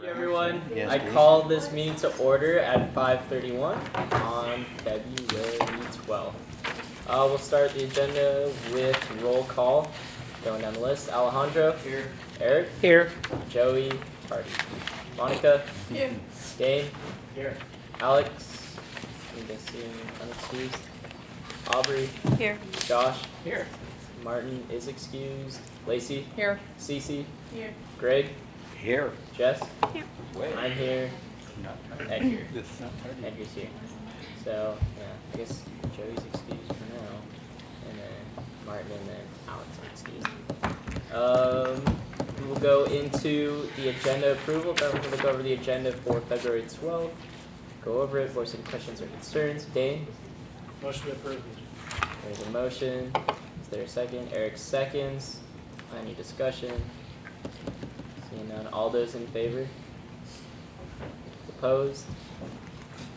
Everyone, Yes, I please. call this meeting to order at 5:31 on February 12th. We'll start the agenda with roll call. Going down the list, Alejandro. Here. Eric. Here. Joey. Tardy. Monica. Here. Dane. Here. Alex. I'm guessing unexcused. Aubrey. Here. Josh. Here. Martin is excused. Lacey. Here. Cece. Here. Greg. Here. Jess. Here. Wait. I'm here. Ed here. It's not tardy. Edgar's here. So, yeah, I guess Joey's excused for now. And then Martin and then Alex are excused. We'll go into the agenda approval. Then we're going to go over the agenda for February 12th. Go over it, voice any questions or concerns. Dane? Motion to approve. There's a motion. Is there a second? Eric seconds. Any discussion? Seeing none. All those in favor? Opposed?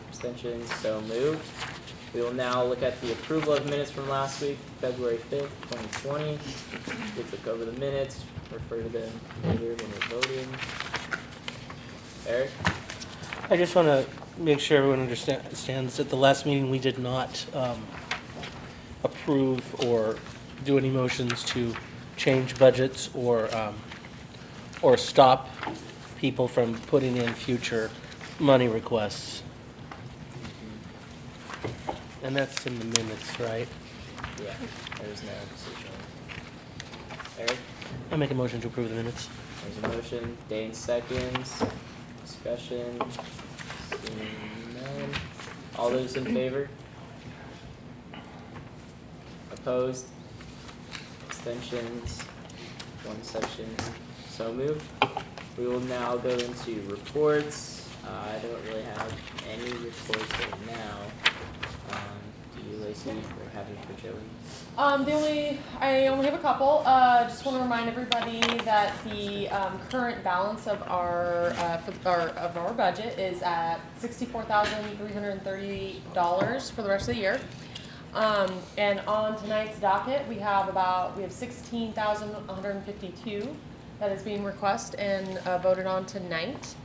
Abstentions? So moved. We will now look at the approval of minutes from last week, February 5th, 2020. Let's look over the minutes, refer to them later when we're voting. Eric? I just want to make sure everyone understands that the last meeting we did not approve or do any motions to change budgets or stop people from putting in future money requests. And that's in the minutes, right? Yeah, there's no decision. Eric? I make a motion to approve the minutes. There's a motion. Dane seconds. Discussion. Seeing none. All those in favor? Opposed? Abstentions? One section. So moved. We will now go into reports. I don't really have any reports right now. Do you, Lacey, or have it for Joey? I only have a couple. Just want to remind everybody that the current balance of our budget is at $64,330 for the rest of the year. And on tonight's docket, we have $16,152 that is being requested and voted on tonight.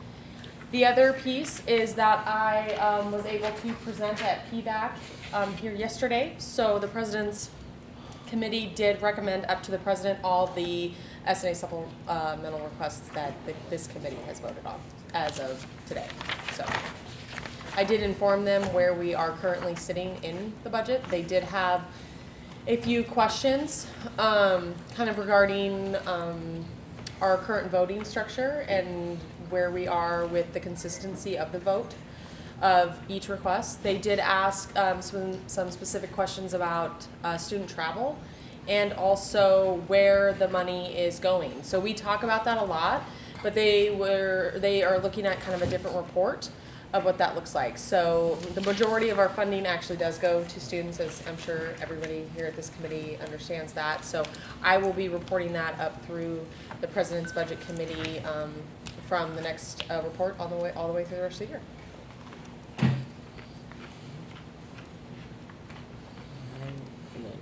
The other piece is that I was able to present at PVAC here yesterday. So the President's Committee did recommend up to the President all the S&A supplemental requests that this committee has voted on as of today. So I did inform them where we are currently sitting in the budget. They did have a few questions kind of regarding our current voting structure and where we are with the consistency of the vote of each request. They did ask some specific questions about student travel and also where the money is going. So we talk about that a lot, but they are looking at kind of a different report of what that looks like. So the majority of our funding actually does go to students, as I'm sure everybody here at this committee understands that. So I will be reporting that up through the President's Budget Committee from the next report all the way through the rest of the year. And then,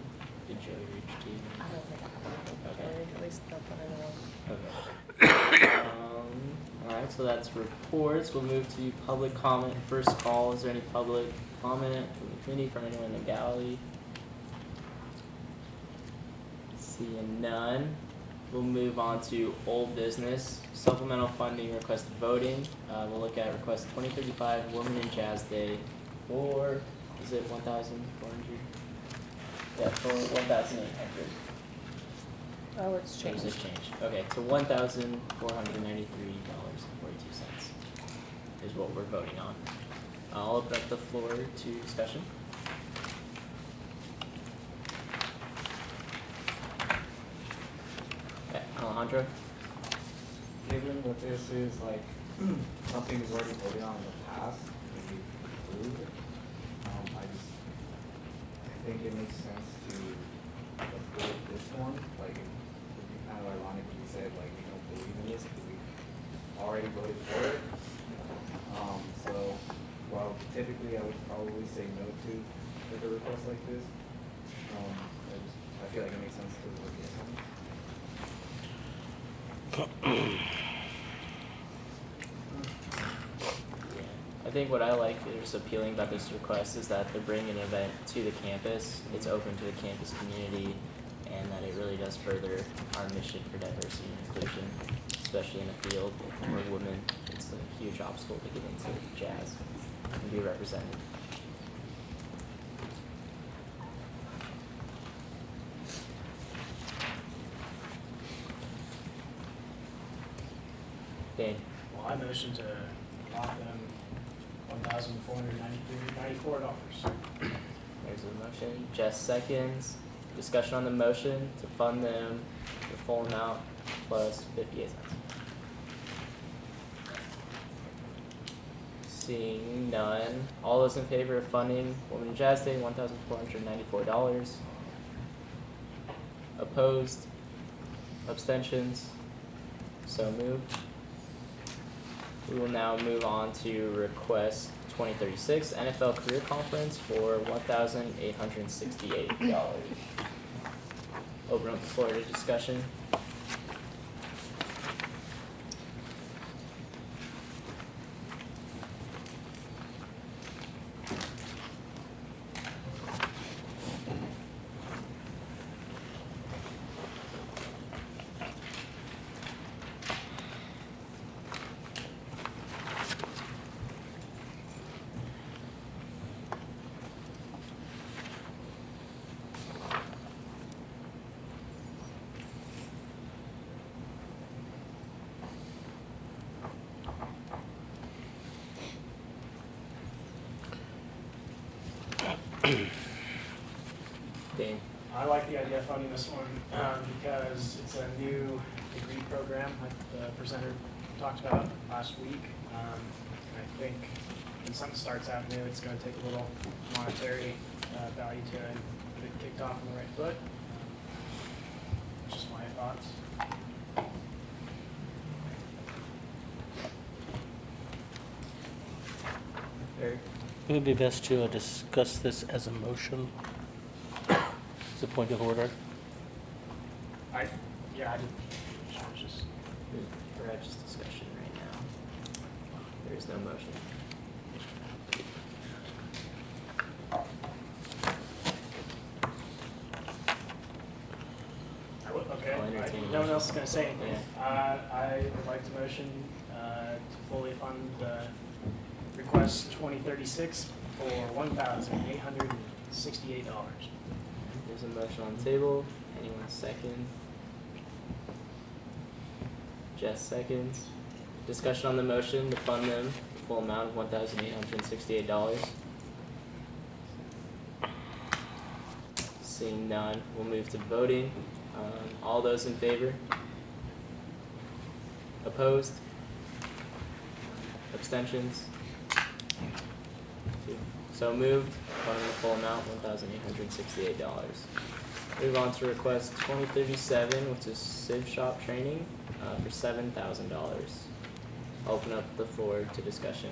did Joey reach to you? I don't think I have Okay. at least not that I know of. Okay. Alright, so that's reports. We'll move to public comment. First call, is there any public comment from the committee, from anyone in the gallery? Seeing none. We'll move on to old business. Supplemental funding requested voting. We'll look at request 2035 Women in Jazz Day for, is it 1,400? Yeah, for 1,800. Oh, it's Change changed. this change. Okay, so $1,493.42 is what we're voting on. I'll open up the floor to discussion. Okay, Alejandro? Given that this is like something we've already voted on in the past, and we approved it, I think it makes sense to approve this one. Like, it would be kind of ironic if we said like we don't believe in this because we already voted for it. So while typically I would probably say no to a request like this, I feel like it makes sense to look at something. I think what I like is appealing about this request is that they're bringing an event to the campus. It's open to the campus community, and that it really does further our mission for diversity and inclusion, especially in a field where women, it's a huge obstacle to get into jazz and be represented. Dane, Well, I motion to lock them $1,494. there's a motion. Jess seconds. Discussion on the motion to fund them the full amount plus 58 cents. Seeing none. All those in favor of funding Women in Jazz Day, $1,494. Opposed? Abstentions? So moved. We will now move on to request 2036 NFL Career Conference for $1,868. Open up the floor to discussion. Dane. I like the idea of funding this one because it's a new degree program like the presenter talked about last week. I think when something starts out new, it's going to take a little monetary value to it, get it kicked off on the right foot. Just my thoughts. Eric. It would be best to discuss this as a motion. As a point of order. I did. Sure, it's just We're at just discussion right now. There is no motion. okay. I'll entertain No one a else is going to say anything. Yeah. I would like to motion to fully fund the request 2036 for $1,868. There's a motion on the table. Anyone second? Jess seconds. Discussion on the motion to fund them the full amount of $1,868. Seeing none, we'll move to voting. All those in favor? Opposed? Abstentions? So moved, funding the full amount, $1,868. Move on to request 2037, which is Civ Shop training, for $7,000. Open up the floor to discussion.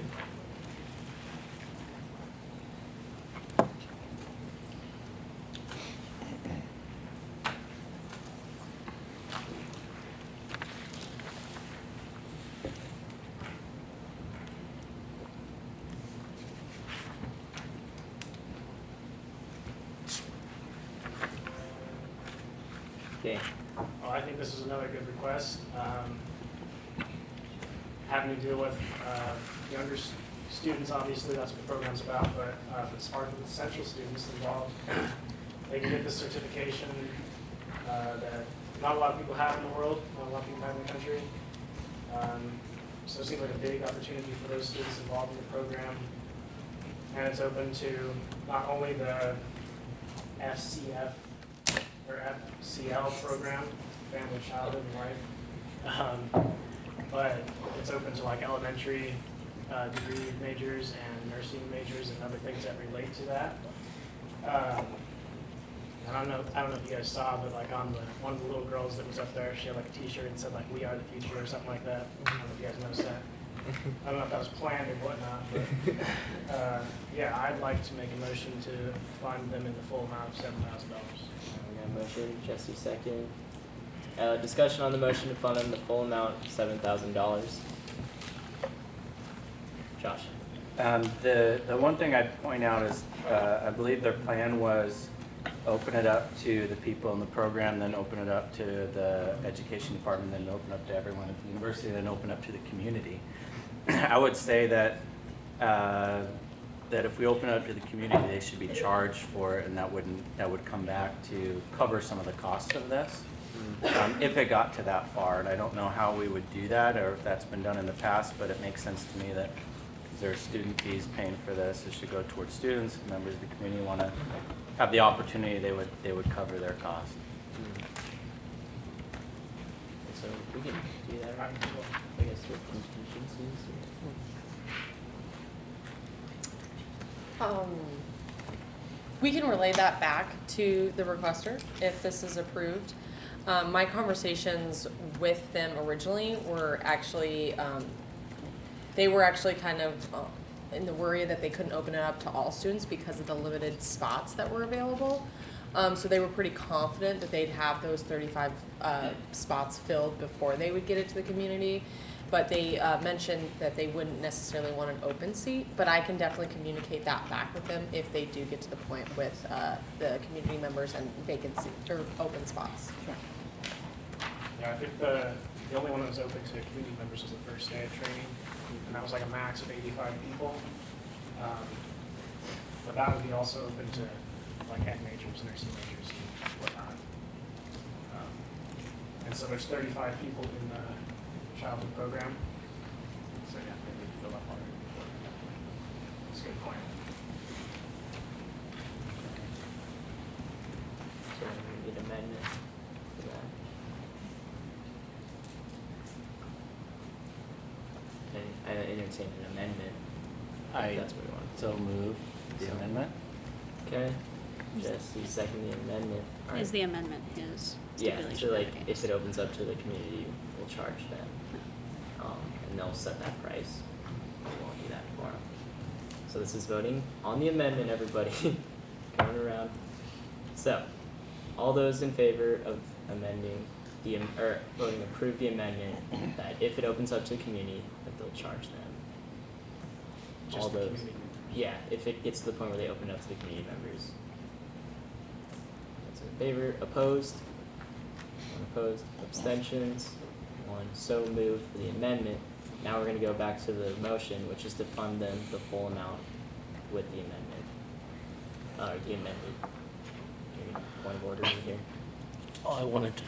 Okay, Well, I think this is another good request. Having to deal with younger students, obviously, that's what the program's about, but as far as the central students involved, they can get this certification that not a lot of people have in the world, not a lot of people have in the country. So it seems like a big opportunity for those students involved in the program. And it's open to not only the FCF or FCL program, Family, Childhood, and Life, but it's open to like elementary degree majors and nursing majors and other things that relate to that. And I don't know if you guys saw, but like on one of the little girls that was up there, she had like a T-shirt and said like "We are the future" or something like that. I don't know if you guys noticed that. I don't know if that was planned or whatnot, but yeah, I'd like to make a motion to fund them in the full amount of $7,000. we got a motion, Jesse second. Discussion on the motion to fund them the full amount of $7,000. Josh. The one thing I'd point out is, I believe their plan was open it up to the people in the program, then open it up to the education department, then open up to everyone at the university, then open up to the community. I would say that, that if we open it up to the community, they should be charged for it, and that would come back to cover some of the costs of this. If it got to that far, and I don't know how we would do that, or if that's been done in the past, but it makes sense to me that there's student fees paying for this, it should go towards students. If members of the community want to have the opportunity, they would cover their cost. So we can do that, right? I guess with contingencies. We can relay that back to the requester if this is approved. My conversations with them originally were actually, they were actually kind of in the worry that they couldn't open it up to all students because of the limited spots that were available. So they were pretty confident that they'd have those 35 spots filled before they would get it to the community. But they mentioned that they wouldn't necessarily want an open seat, but I can definitely communicate that back with them if they do get to the point with the community members and vacancy or open spots. Yeah, I think the only one that was open to community members was the first day of training, and that was like a max of 85 people. But that would be also open to like ed majors, nursing majors, and whatnot. And so there's 35 people in the childhood program. So yeah, they need to fill up already before. That's a good point. So we need amendment to that. And I entertain an amendment. If that's what we want. So move the amendment. Okay. Jesse, second the amendment. All Is right. the amendment his Yeah, stipulation? so like, Okay. if it opens up to the community, we'll charge them. And they'll set that price. We won't do that for them. So this is voting on the amendment, everybody. Going around. So, all those in favor of amending or voting approve the amendment, that if it opens up to the community, that they'll charge them. Just All the those, community. yeah, if it gets to the point where they open up to the community members. That's in favor, opposed? One opposed, abstentions, one so moved for the amendment. Now we're gonna go back to the motion, which is to fund them the full amount with the amendment. The amended. Any point of order in here? Oh, I wanted to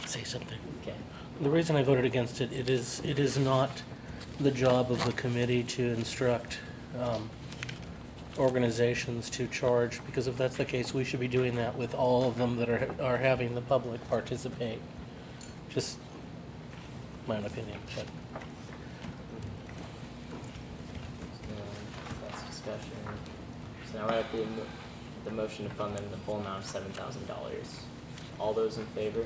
say something. Okay. The reason I voted against it, it is not the job of the committee to instruct organizations to charge, because if that's the case, we should be doing that with all of them that are having the public participate. Just my own opinion, but That's discussion. So now we're at the motion to fund them the full amount of $7,000. All those in favor?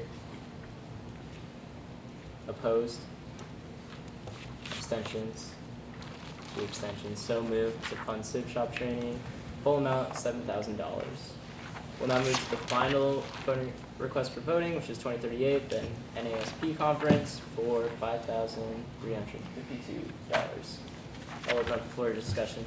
Opposed? Abstentions? 2 abstentions. So moved to fund Civ Shop training, full amount $7,000. We'll now move to the final voting request for voting, which is 2038, then NASP conference for $5,352. I'll open up the floor to discussion.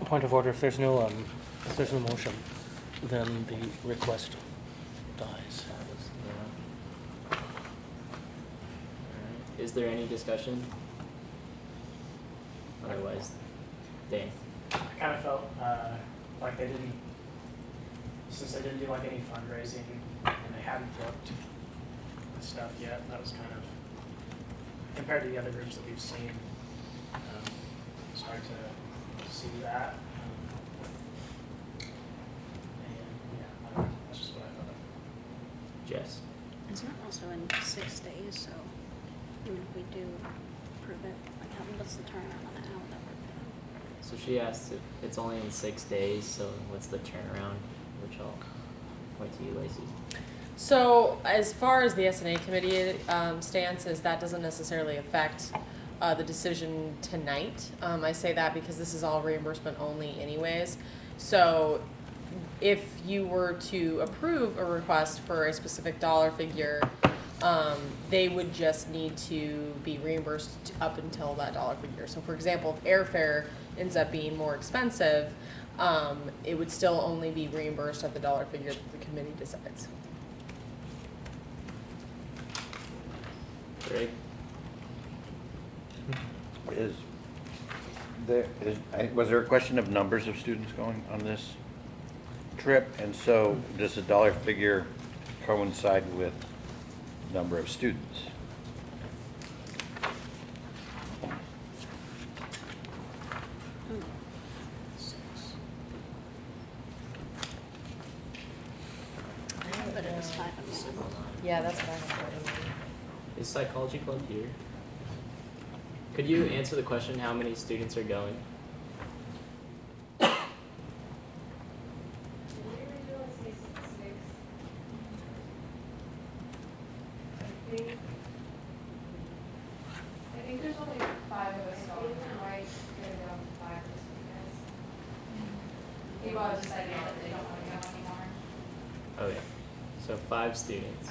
Point of order, if there's no motion, then the request dies. Alright. Is there any discussion? Otherwise, Dan. I kind of felt like they didn't, since they didn't do like any fundraising and they hadn't booked the stuff yet, that was kind of, compared to the other groups that we've seen, it's hard to see that. And yeah, I don't know, that's just what I thought. Jess. It's not also in 6 days, so even if we do approve it, like what's the turnaround on it? How would that work? So she asked if it's only in 6 days, so what's the turnaround? Which I'll point to you, Lacey. So as far as the S&A committee stance is, that doesn't necessarily affect the decision tonight. I say that because this is all reimbursement only anyways. So if you were to approve a request for a specific dollar figure, they would just need to be reimbursed up until that dollar figure. So for example, if airfare ends up being more expensive, it would still only be reimbursed at the dollar figure that the committee decides. Greg? Was there a question of numbers of students going on this trip? And so does the dollar figure coincide with number of students? But it was 5 of them. Yeah, that's what I have. Is Psychology Club here? Could you answer the question, how many students are going? I think there's only 5 of us going, right? We're gonna go with 5 this weekend. People have decided that they don't want to go anymore. Okay, so 5 students.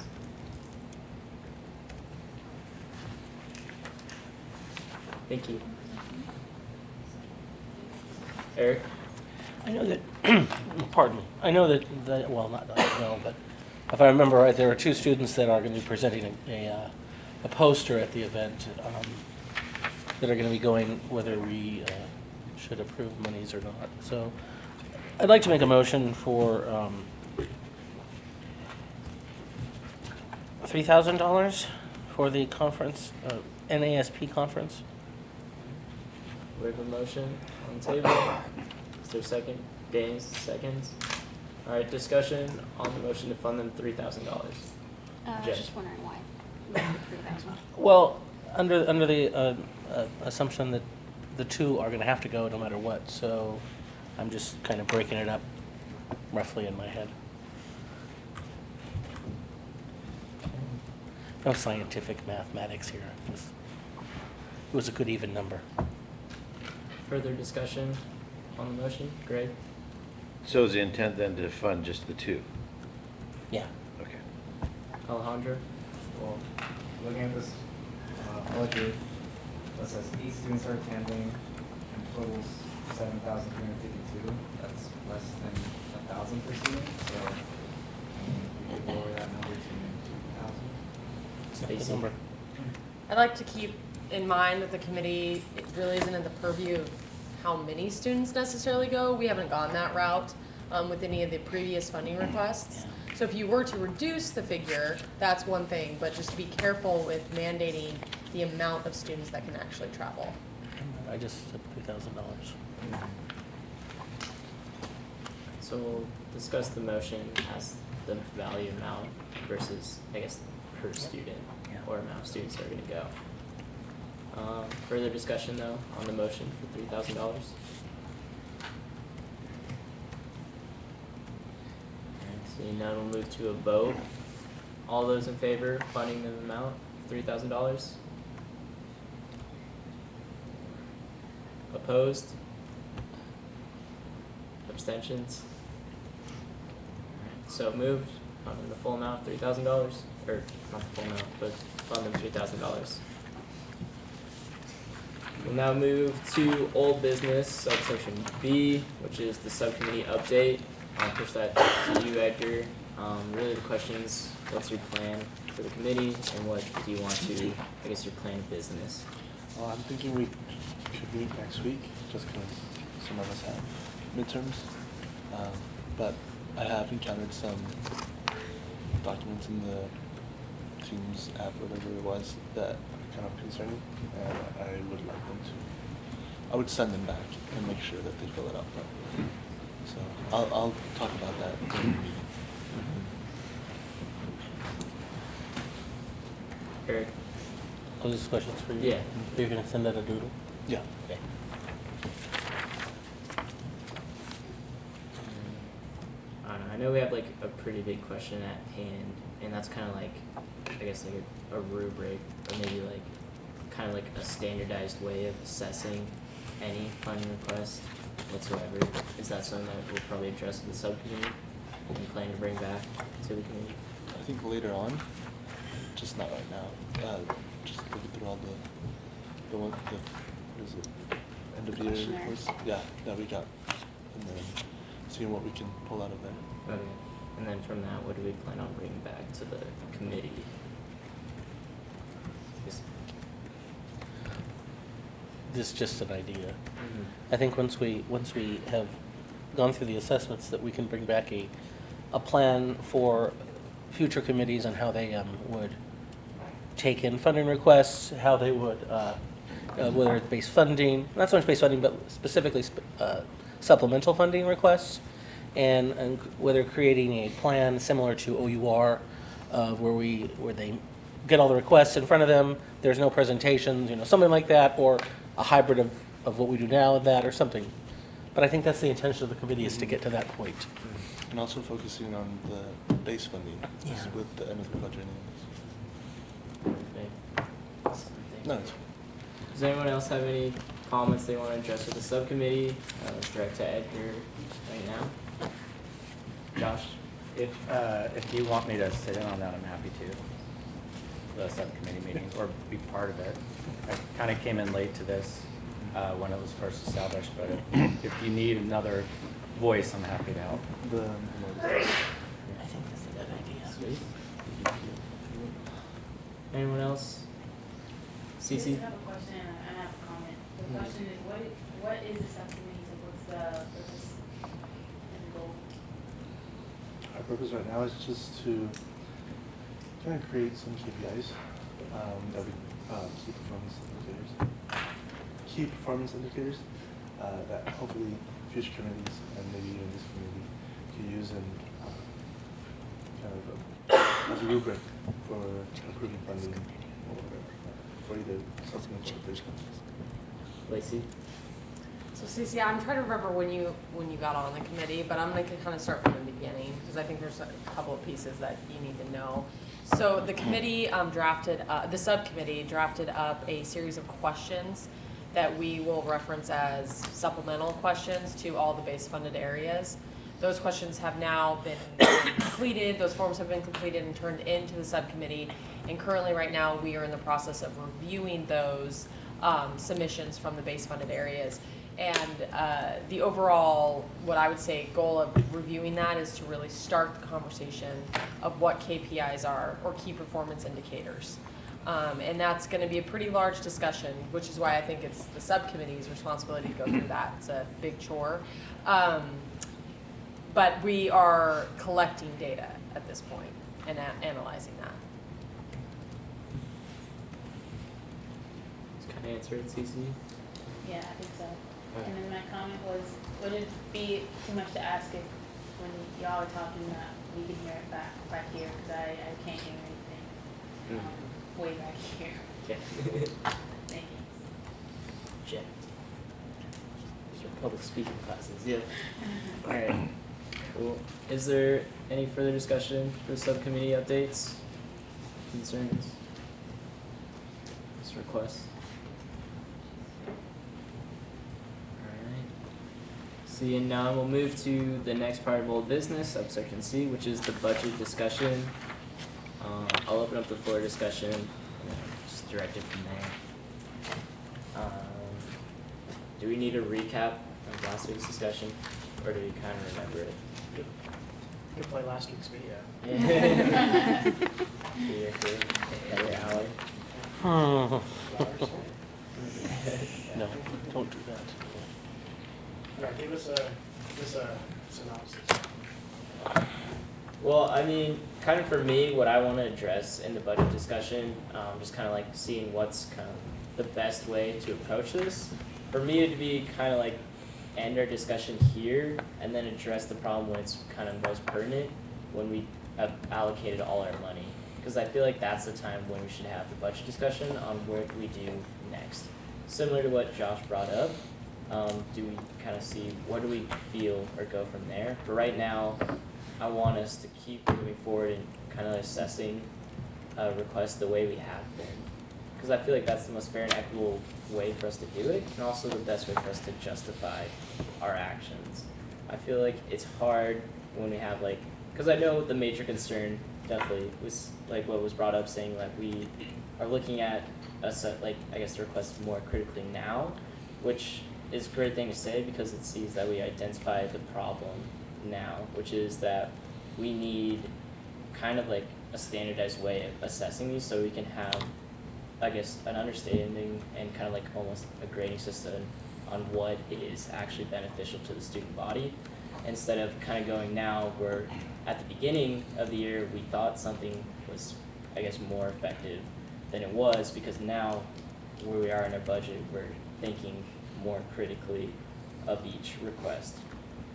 Thank you. Eric? I know that, pardon me, I know that, well, not know, but if I remember right, there are 2 students that are going to be presenting a poster at the event that are going to be going whether we should approve monies or not. So I'd like to make a motion for $3,000 for the conference, NASP conference. We have a motion on the table. Is there a second? Danny seconds. All right, discussion on the motion to fund them $3,000. I Jen. was just wondering why. Why 3,000? Well, under the assumption that the 2 are going to have to go no matter what, so I'm just kind of breaking it up roughly in my head. No scientific mathematics here. It was a good even number. Further discussion on the motion? Greg? So is the intent then to fund just the 2? Yeah. Okay. Alejandro? Well, looking at this budget, that says 8 students are attending and totals 7,352. That's less than 1,000 per student, so we could lower that number to 2,000. Good number. I'd like to keep in mind that the committee, it really isn't in the purview of how many students necessarily go. We haven't gone that route with any of the previous funding requests. So if you were to reduce the figure, that's one thing, but just be careful with mandating the amount of students that can actually travel. I just said $3,000. So we'll discuss the motion as the value amount versus, I guess, per student or amount of students that are going to go. Further discussion though on the motion for $3,000. Seeing none, we'll move to a vote. All those in favor of funding the amount, $3,000? Opposed? Abstentions? So moved, funding the full amount, $3,000, or not the full amount, but fund them $3,000. We'll now move to old business, subsection B, which is the subcommittee update. I'll push that to you, Edgar. Really the question is, what's your plan for the committee, and what do you want to, I guess, your plan of business? I'm thinking we could meet next week, just because some of us have midterms. But I have encountered some documents in the Teams app, whatever it was, that are kind of concerning, and I would like them to. I would send them back and make sure that they fill it out properly. So I'll talk about that in the meeting. Eric? Oh, this question's for you? Yeah. You're gonna send out a doodle? Yeah. Okay. I don't know, I know we have like a pretty big question at hand, and that's kind of like, I guess like a rubric, or maybe like kind of like a standardized way of assessing any funding request whatsoever. Is that something that we'll probably address with the subcommittee and plan to bring back to the committee? I think later on, just not right now. Just looking through all the what is it, end of year Questionnaires. reports? Yeah, that we got, and then seeing what we can pull out of there. Okay, and then from that, what do we plan on bringing back to the committee? Yes. This is just an idea. Mhm. I think once we have gone through the assessments, that we can bring back a plan for future committees on how they would take in funding requests, how they would, whether it's base funding, not so much base funding, but specifically supplemental funding requests, and whether creating a plan similar to OUR, where they get all the requests in front of them, there's no presentations, something like that, or a hybrid of what we do now and that, or something. But I think that's the intention of the committee, is to get to that point. And also focusing on the base funding, just Yeah. with the end of the budget. Something. No, it's Does anyone else have any comments they want to address with the subcommittee? Direct to Edgar right now. Josh? If you want me to sit in on that, I'm happy to. The subcommittee meeting, or be part of it. I kind of came in late to this when it was first established, but if you need another voice, I'm happy to help. the I think that's a good idea. Sweet. Anyone else? I Cece? just have a question and I have a comment. The question is, what is the subcommittee, so what's the purpose and goal? our purpose right now is just to kind of create some KPIs that we key performance indicators that hopefully future committees and maybe even this committee can use in kind of as a rubric for approving funding or for either supplemental or bridge funds. Lacey? So Cece, I'm trying to remember when you got on the committee, but I'm gonna kind of start from the beginning, because I think there's a couple of pieces that you need to know. So the committee the subcommittee drafted up a series of questions that we will reference as supplemental questions to all the base funded areas. Those questions have now been completed, those forms have been completed and turned into the subcommittee. And currently, right now, we are in the process of reviewing those submissions from the base funded areas. And the overall, what I would say, goal of reviewing that is to really start the conversation of what KPIs are, or key performance indicators. And that's gonna be a pretty large discussion, which is why I think it's the subcommittee's responsibility to go through that. It's a big chore. But we are collecting data at this point and analyzing that. Just kind of answer it, Cece? Yeah, I think so. And then my comment was, would it be too much to ask if, when y'all are talking, that we can hear it back here, because I can't hear anything, way back here. Okay. Thank you. Check. These are public speaking classes, yeah. Alright, cool. Is there any further discussion for the subcommittee updates, concerns, requests? Alright. Seeing none, we'll move to the next part of old business, subsection C, which is the budget discussion. I'll open up the floor discussion, and then just direct it from there. do we need a recap of last week's discussion, or do we kind of remember it? You can play last week's video. Hey, Allie. No, don't do that. Yeah, give us a synopsis. Well, I mean, kind of for me, what I want to address in the budget discussion, just kind of like seeing what's kind of the best way to approach this. For me, it'd be kind of like end our discussion here and then address the problem when it's kind of most pertinent, when we have allocated all our money. Because I feel like that's the time when we should have the budget discussion on what we do next. Similar to what Josh brought up, do we kind of see what do we feel or go from there? But right now, I want us to keep moving forward and kind of assessing requests the way we have been. Because I feel like that's the most fair and equitable way for us to do it, and also the best way for us to justify our actions. I feel like it's hard when we have like, because I know the major concern definitely was like what was brought up, saying like we are looking at like I guess the request more critically now, which is a great thing to say because it sees that we identify the problem now, which is that we need kind of like a standardized way of assessing these so we can have, I guess, an understanding and kind of like almost a grading system on what is actually beneficial to the student body, instead of kind of going now where at the beginning of the year we thought something was, I guess, more effective than it was, because now where we are in our budget, we're thinking more critically of each request,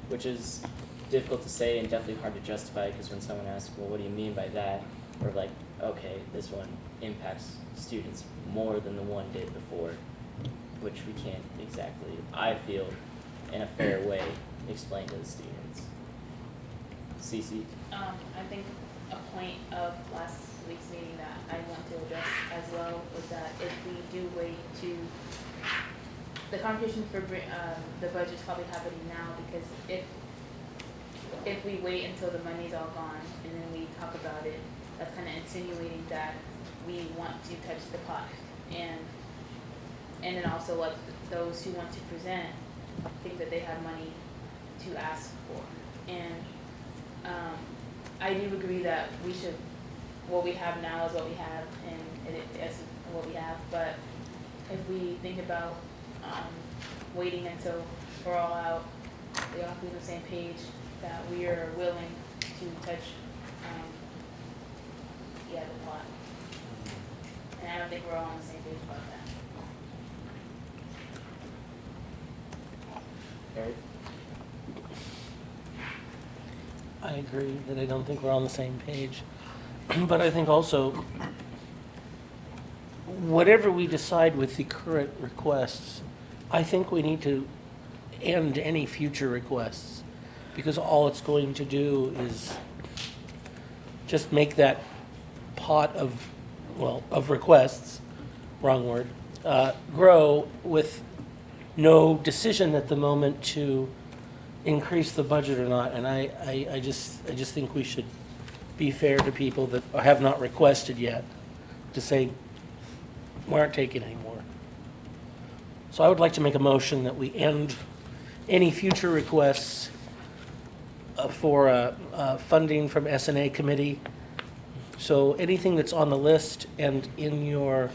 which is difficult to say and definitely hard to justify, because when someone asks, well, what do you mean by that? We're like, okay, this one impacts students more than the one did before, which we can't exactly, I feel, in a fair way, explain to the students. Cece? I think a point of last week's meeting that I want to address as well was that if we do wait to, the conversation for the budget's probably happening now, because if we wait until the money's all gone and then we talk about it, that's kind of insinuating that we want to touch the pot, and then also let those who want to present think that they have money to ask for. And I do agree that we should, what we have now is what we have, and it is what we have. But if we think about waiting until we're all out, we all be on the same page, that we are willing to touch the plot. And I don't think we're all on the same page about that. Eric? I agree that I don't think we're on the same page. But I think also, whatever we decide with the current requests, I think we need to end any future requests, because all it's going to do is just make that pot of requests, wrong word, grow with no decision at the moment to increase the budget or not. And I just think we should be fair to people that have not requested yet, to say we aren't taking any more. So I would like to make a motion that we end any future requests for funding from S&A Committee. So anything that's on the list and in your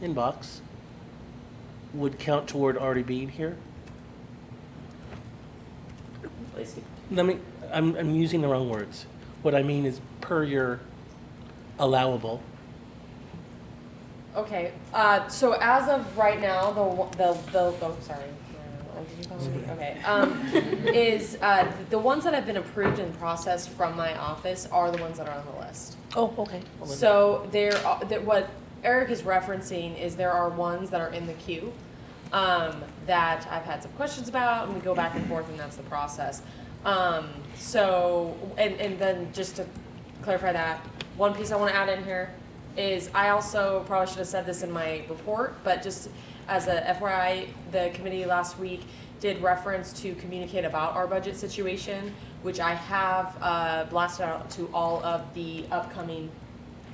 inbox would count toward already being here. Lacey? I'm using the wrong words. What I mean is per your allowable. Okay, so as of right now, sorry. Did you call me? Okay. Is the ones that have been approved and processed from my office are the ones that are on the list. Oh, okay. Well, then- So what Eric is referencing is there are ones that are in the queue that I've had some questions about, and we go back and forth, and that's the process. And then just to clarify that, one piece I want to add in here is I also probably should have said this in my report, but just as a FYI, the committee last week did reference to communicate about our budget situation, which I have blasted out to all of the upcoming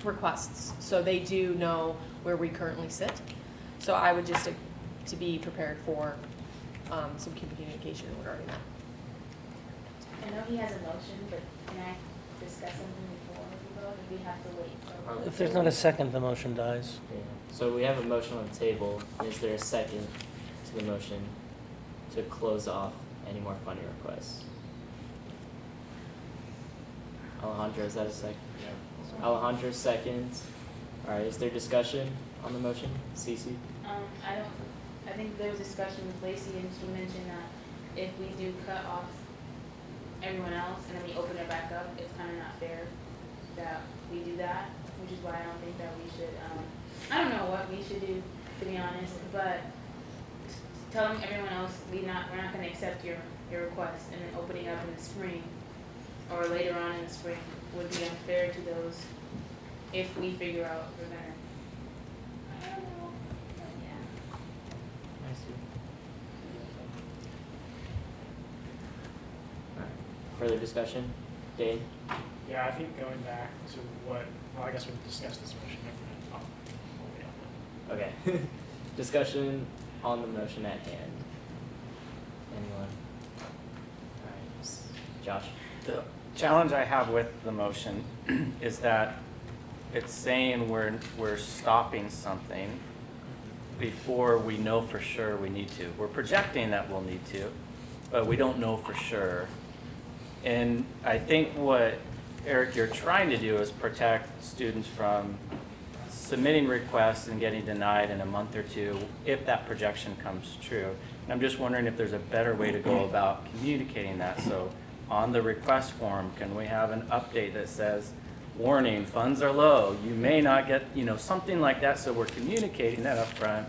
requests. So they do know where we currently sit. So I would just to be prepared for some communication regarding that. I know he has a motion, but can I discuss something before we vote, or do we have to wait? till- If there's not a second, the motion dies. Yeah. So we have a motion on the table. Is there a second to the motion to close off any more funding requests? Alejandro, is that a second? No. Alejandro seconds. All right, is there discussion on the motion? Cece? I think there was discussion with Lacey, and she mentioned that if we do cut off everyone else and then we open it back up, it's kind of not fair that we do that, which is why I don't think that we should, I don't know what we should do, to be honest, but telling everyone else we're not gonna accept your request, and then opening up in the spring or later on in the spring would be unfair to those if we figure out we're gonna, I don't know, but yeah. I see. All right. Further discussion? Dane? Yeah, I think going back to what, well, I guess we've discussed this motion. Okay. Discussion on the motion at hand. Anyone? All right. Josh? The challenge I have with the motion is that it's saying we're stopping something before we know for sure we need to. We're projecting that we'll need to, but we don't know for sure. And I think what, Eric, you're trying to do is protect students from submitting requests and getting denied in a month or two if that projection comes true. And I'm just wondering if there's a better way to go about communicating that. So on the request form, can we have an update that says, warning, funds are low, you may not get, something like that, so we're communicating that up front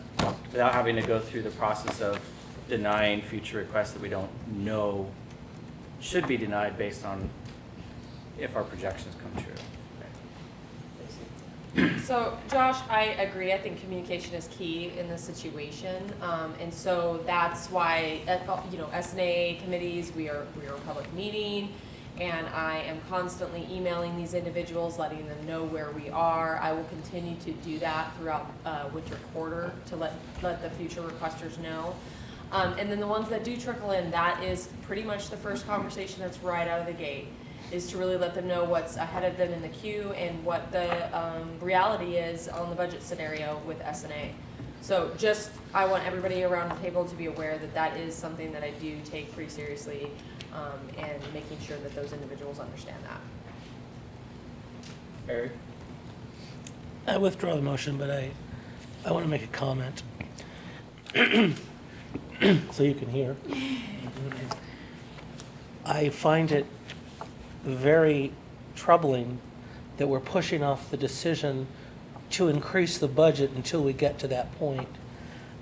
without having to go through the process of denying future requests that we don't know should be denied based on if our projections come true. So, Josh, I agree. I think communication is key in this situation, and so that's why S&A committees. We are a public meeting, and I am constantly emailing these individuals, letting them know where we are. I will continue to do that throughout winter quarter to let the future requesters know. And then the ones that do trickle in, that is pretty much the first conversation that's right out of the gate, is to really let them know what's ahead of them in the queue and what the reality is on the budget scenario with S&A. So I want everybody around the table to be aware that that is something that I do take pretty seriously, and making sure that those individuals understand that. Eric? I withdraw the motion, but I want to make a comment. So you can hear. I find it very troubling that we're pushing off the decision to increase the budget until we get to that point.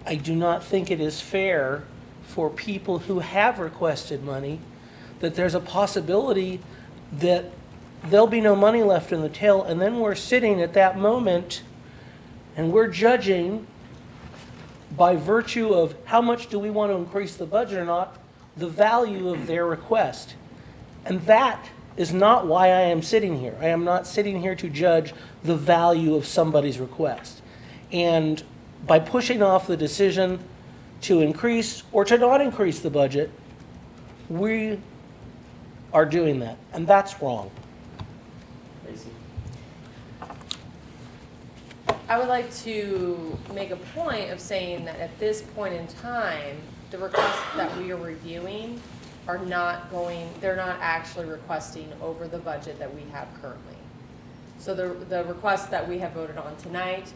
I do not think it is fair for people who have requested money that there's a possibility that there'll be no money left in the till, and then we're sitting at that moment and we're judging by virtue of how much do we want to increase the budget or not, the value of their request. And that is not why I am sitting here. I am not sitting here to judge the value of somebody's request. And by pushing off the decision to increase or to not increase the budget, we are doing that, and that's wrong. Lacey? I would like to make a point of saying that at this point in time, the requests that we are reviewing are they're not actually requesting over the budget that we have currently. So the requests that we have voted on tonight,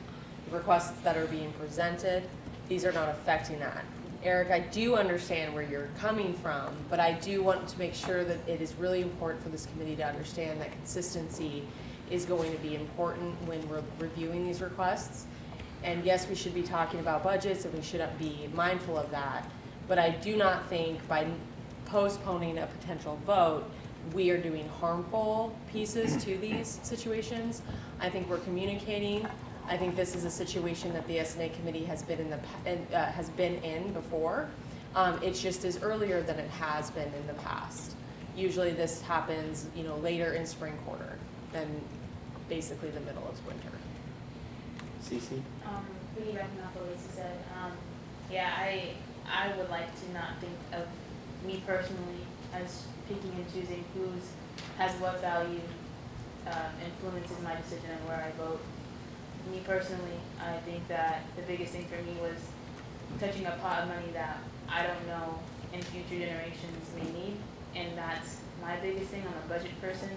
the requests that are being presented, these are not affecting that. Eric, I do understand where you're coming from, but I do want to make sure that it is really important for this committee to understand that consistency is going to be important when we're reviewing these requests. And yes, we should be talking about budgets and we should be mindful of that. But I do not think by postponing a potential vote, we are doing harmful pieces to these situations. I think we're communicating. I think this is a situation that the S&A committee has been in before. It's just is earlier than it has been in the past. Usually this happens, later in spring quarter than basically the middle of winter. Cece? Piggybacking off what Lisa said, yeah, I would like to not think of me personally as picking and choosing who's has what value influences my decision on where I vote. Me personally, I think that the biggest thing for me was touching a pot of money that I don't know in future generations may need, and that's my biggest thing. I'm a budget person,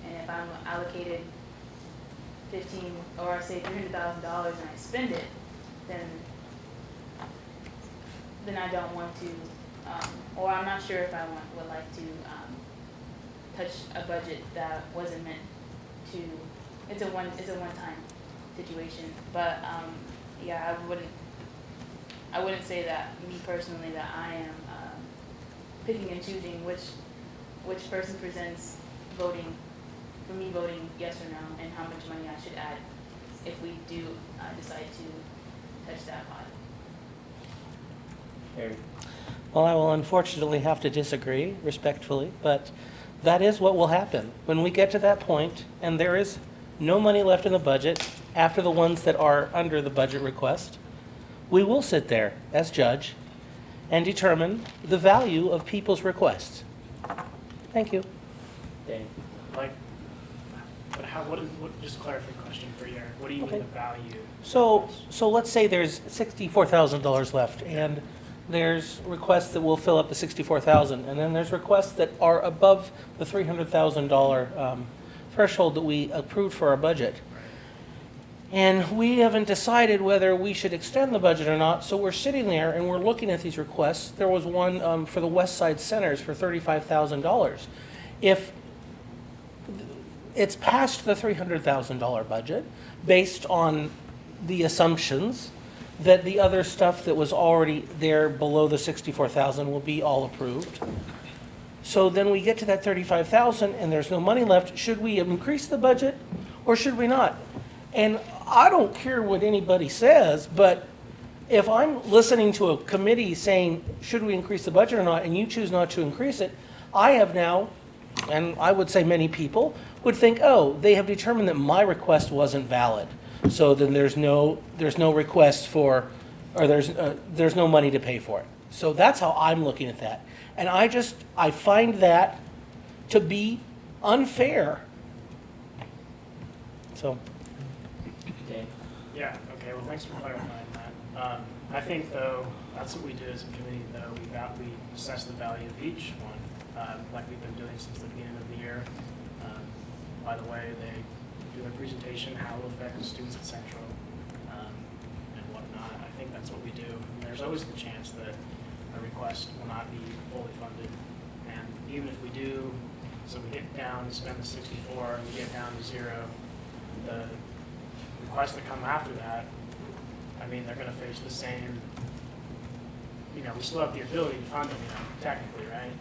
and if I'm allocated $15 or say $300,000 and I spend it, then I don't want to, or I'm not sure if I would like to touch a budget that wasn't meant to. It's a one-time situation, but yeah, I wouldn't say that me personally that I am picking and choosing which person presents voting for me voting yes or no, and how much money I should add if we do decide to touch that pot. Eric? Well, I will unfortunately have to disagree respectfully, but that is what will happen. When we get to that point and there is no money left in the budget after the ones that are under the budget request, we will sit there as judge and determine the value of people's requests. Thank you. Dane? Like, but just a clarifying question for you, Eric. What do you Okay. mean the value? So let's say there's $64,000 left, and there's requests that will fill up the $64,000, and then there's requests that are above the $300,000 threshold that we approved for our budget. And we haven't decided whether we should extend the budget or not, so we're sitting there and we're looking at these requests. There was one for the West Side Centers for $35,000. If it's past the $300,000 budget, based on the assumptions that the other stuff that was already there below the $64,000 will be all approved. So then we get to that $35,000 and there's no money left. Should we increase the budget or should we not? And I don't care what anybody says, but if I'm listening to a committee saying, should we increase the budget or not, and you choose not to increase it, I have now, and I would say many people, would think, oh, they have determined that my request wasn't valid. So then there's no request for, or there's no money to pay for it. So that's how I'm looking at that. And I find that to be unfair. So. Dane? Yeah, okay, well, thanks for clarifying that. I think, though, that's what we do as a committee, though. We assess the value of each one, like we've been doing since the beginning of the year. By the way, they do a presentation, how it will affect the students at Central, and whatnot. I think that's what we do. And there's always the chance that a request will not be fully funded. And even if we do, so we get down to spend the 64, and we get down to 0, the requests that come after that, I mean, they're going to face the same, we still have the ability to fund them, technically, right?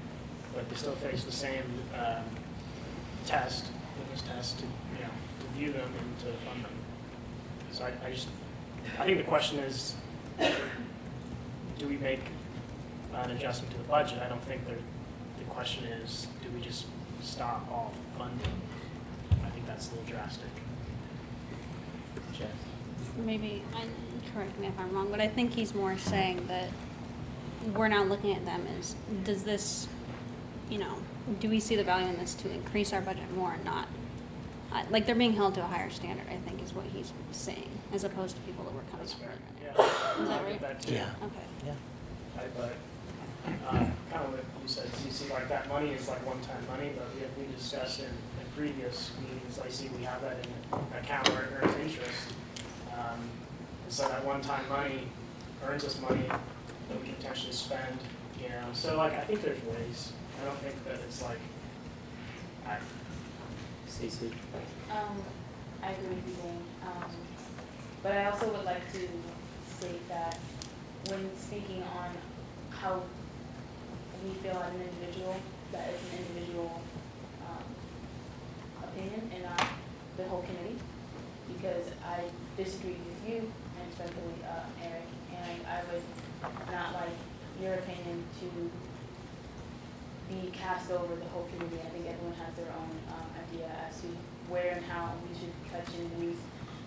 But they still face the same litmus test to view them and to fund them. So I think the question is, do we make an adjustment to the budget? I don't think the question is, do we just stop all funding? I think that's a little drastic. Jess? Maybe, correct me if I'm wrong, but I think he's more saying that we're not looking at them as, does this, do we see the value in this to increase our budget more or not? Like, they're being held to a higher standard, I think, is what he's saying, as opposed to people that were coming That's up fair. with it. Yeah. Is that I right? get that too. Yeah. Okay. Yeah. But kind of what you said, CC, like that money is like one-time money, but we discussed in previous meetings, I see we have that in an account where it earns interest. And so that one-time money earns us money that we can potentially spend, So like, I think there's ways. I don't think that it's like, Cece? I agree with you, Dane. But I also would like to state that when speaking on how we feel as an individual, that is an individual opinion and not the whole committee, because I disagreed with you and especially Eric, and I would not like your opinion to be cast over the whole committee. I think everyone has their own idea as to where and how we should touch and use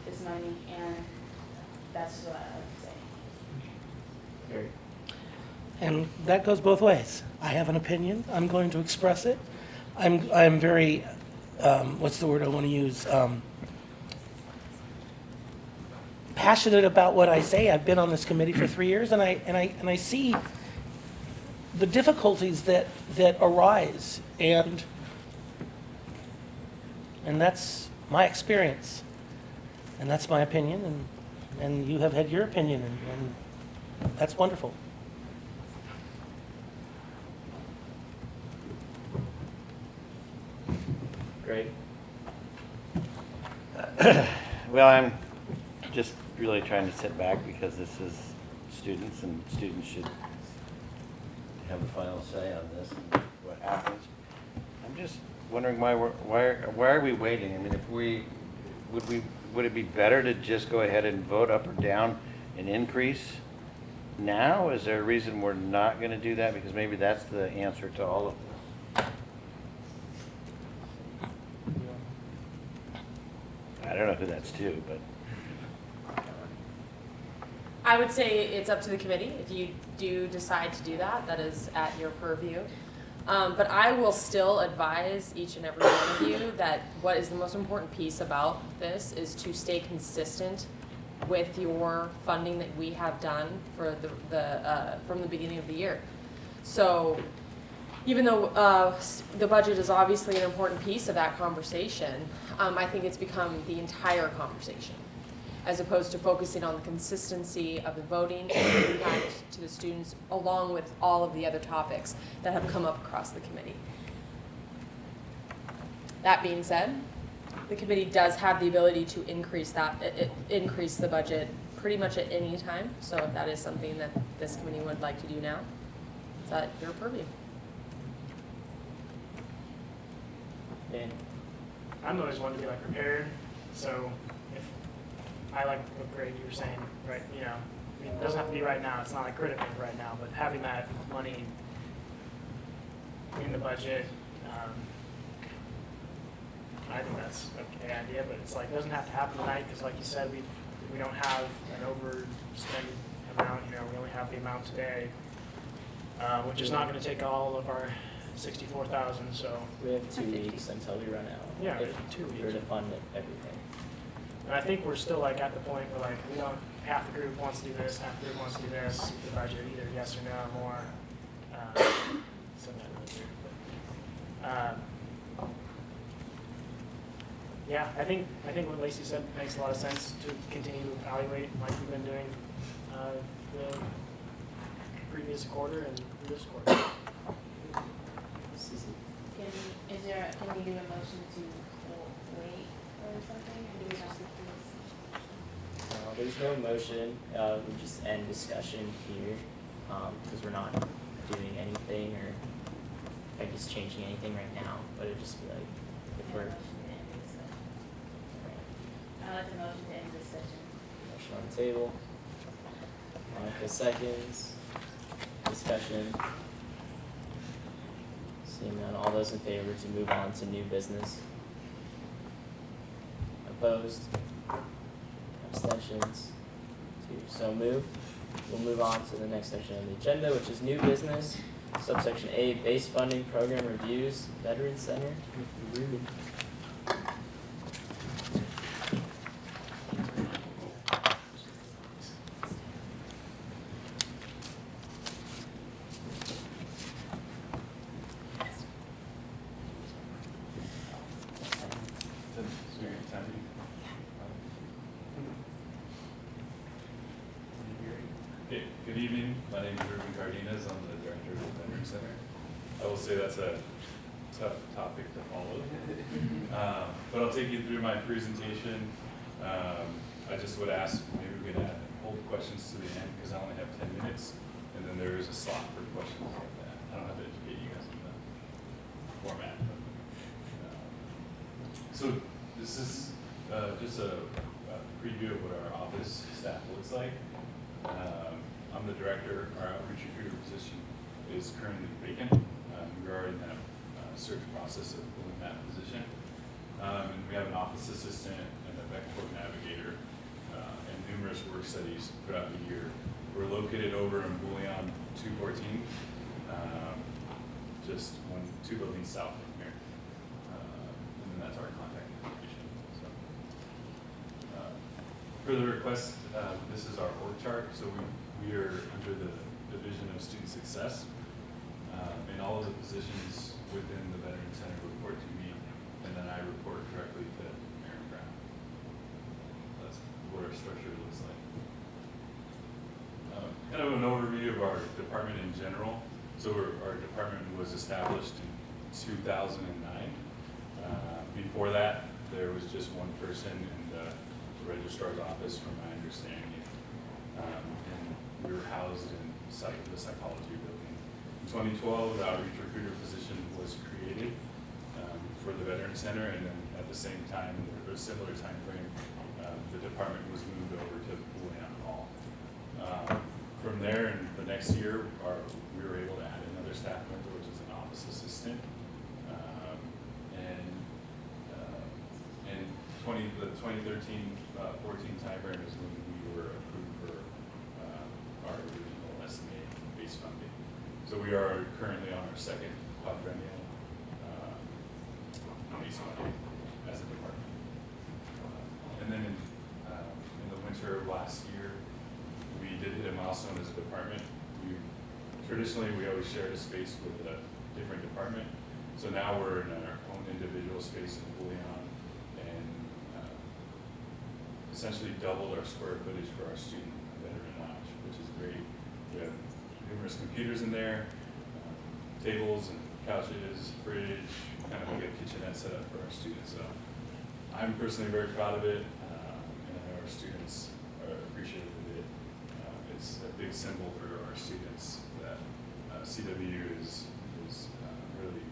this money, and that's what I like to say. Eric? And that goes both ways. I have an opinion, I'm going to express it. I'm very, what's the word I want to use? Passionate about what I say. I've been on this committee for 3 years, and I see the difficulties that arise, and that's my experience, and that's my opinion, and you have had your opinion, and that's wonderful. Greg? Well, I'm just really trying to sit back because this is students, and students should have the final say on this and what happens. I'm just wondering why are we waiting? I mean, would it be better to just go ahead and vote up or down an increase now? Is there a reason we're not going to do that? Because maybe that's the answer to all of this. I don't know who that's to, but I would say it's up to the committee. If you do decide to do that, that is at your purview. But I will still advise each and every one of you that what is the most important piece about this is to stay consistent with your funding that we have done for from the beginning of the year. So even though the budget is obviously an important piece of that conversation, I think it's become the entire conversation, as opposed to focusing on the consistency of the voting and the impact to the students, along with all of the other topics that have come up across the committee. That being said, the committee does have the ability to increase the budget pretty much at any time. So if that is something that this committee would like to do now, it's at your purview. Dan? I'm always one to be like prepared, so if I like what Greg you were saying, right? You know, I mean, it doesn't have to be right now. It's not like critical right now, but having that money in the budget, I think that's an okay idea. But it's like it doesn't have to happen tonight because, like you said, we don't have an overspend amount. You know, we only have the amount today, which is not going to take all of our 64,000. So We have 2 weeks until we run out. Yeah, If 2 we weeks. were to fund everything. And I think we're still like at the point where like we don't, half the group wants to do this, half the group wants to do this, the budget either yes or no or more. So not really weird, but, yeah, I think what Lacey said makes a lot of sense to continue to evaluate like we've been doing the previous quarter and this quarter. Can we do a motion to wait or something, or do we just There's no motion, we just end discussion here, because we're not doing anything or I guess changing anything right now, but it'd just be like, if we're, I'd like a motion to end this session. motion on the table. Monica seconds, discussion. Seeing none, all those in favor to move on to new business? Opposed? Abstentions? 2 so moved. We'll move on to the next section on the agenda, which is new business. Subsection A, base funding program reviews, Veterans Center. Ruben. Good evening, my name is Ruben Cardenas, I'm the director of the Veterans Center. I will say that's a tough topic to follow, but I'll take you through my presentation. I just would ask, maybe we could hold questions to the end because I only have 10 minutes, and then there is a slot for questions like that. I don't have to educate you guys on the format. So this is just a preview of what our office staff looks like. I'm the director. Our outreach recruiter position is currently vacant. We are in that search process of filling that position. And we have an office assistant and a backcourt navigator and numerous work studies throughout the year. We're located over in Bullion 214, just two buildings south from here. And then that's our contact information. So, for the request, this is our org chart. So we are under the Division of Student Success. And all of the positions within the Veteran Center report to me, and then I report directly to Aaron Brown. That's what our structure looks like. Kind of an overview of our department in general. So our department was established in 2009. Before that, there was just one person in the registrar's office, from my understanding. And we were housed in the psychology building. In 2012, the outreach recruiter position was created for the Veteran Center, and then at the same time, or a similar time frame, the department was moved over to Bouillon Hall. From there, in the next year, we were able to add another staff member, which is an office assistant. The 2013-14 time frame is when we were approved for our original S&A base funding. So we are currently on our second quadrennial base funding as a department. And then in the winter of last year, we did hit a milestone as a department. Traditionally, we always shared a space with a different department. So now we're in our own individual space in Bouillon, and essentially doubled our square footage for our student veteran lounge, which is great. We have numerous computers in there, tables and couches, fridge, kind of like a kitchenette set up for our students. So I'm personally very proud of it, and I know our students are appreciative of it. It's a big symbol for our students that CWU is really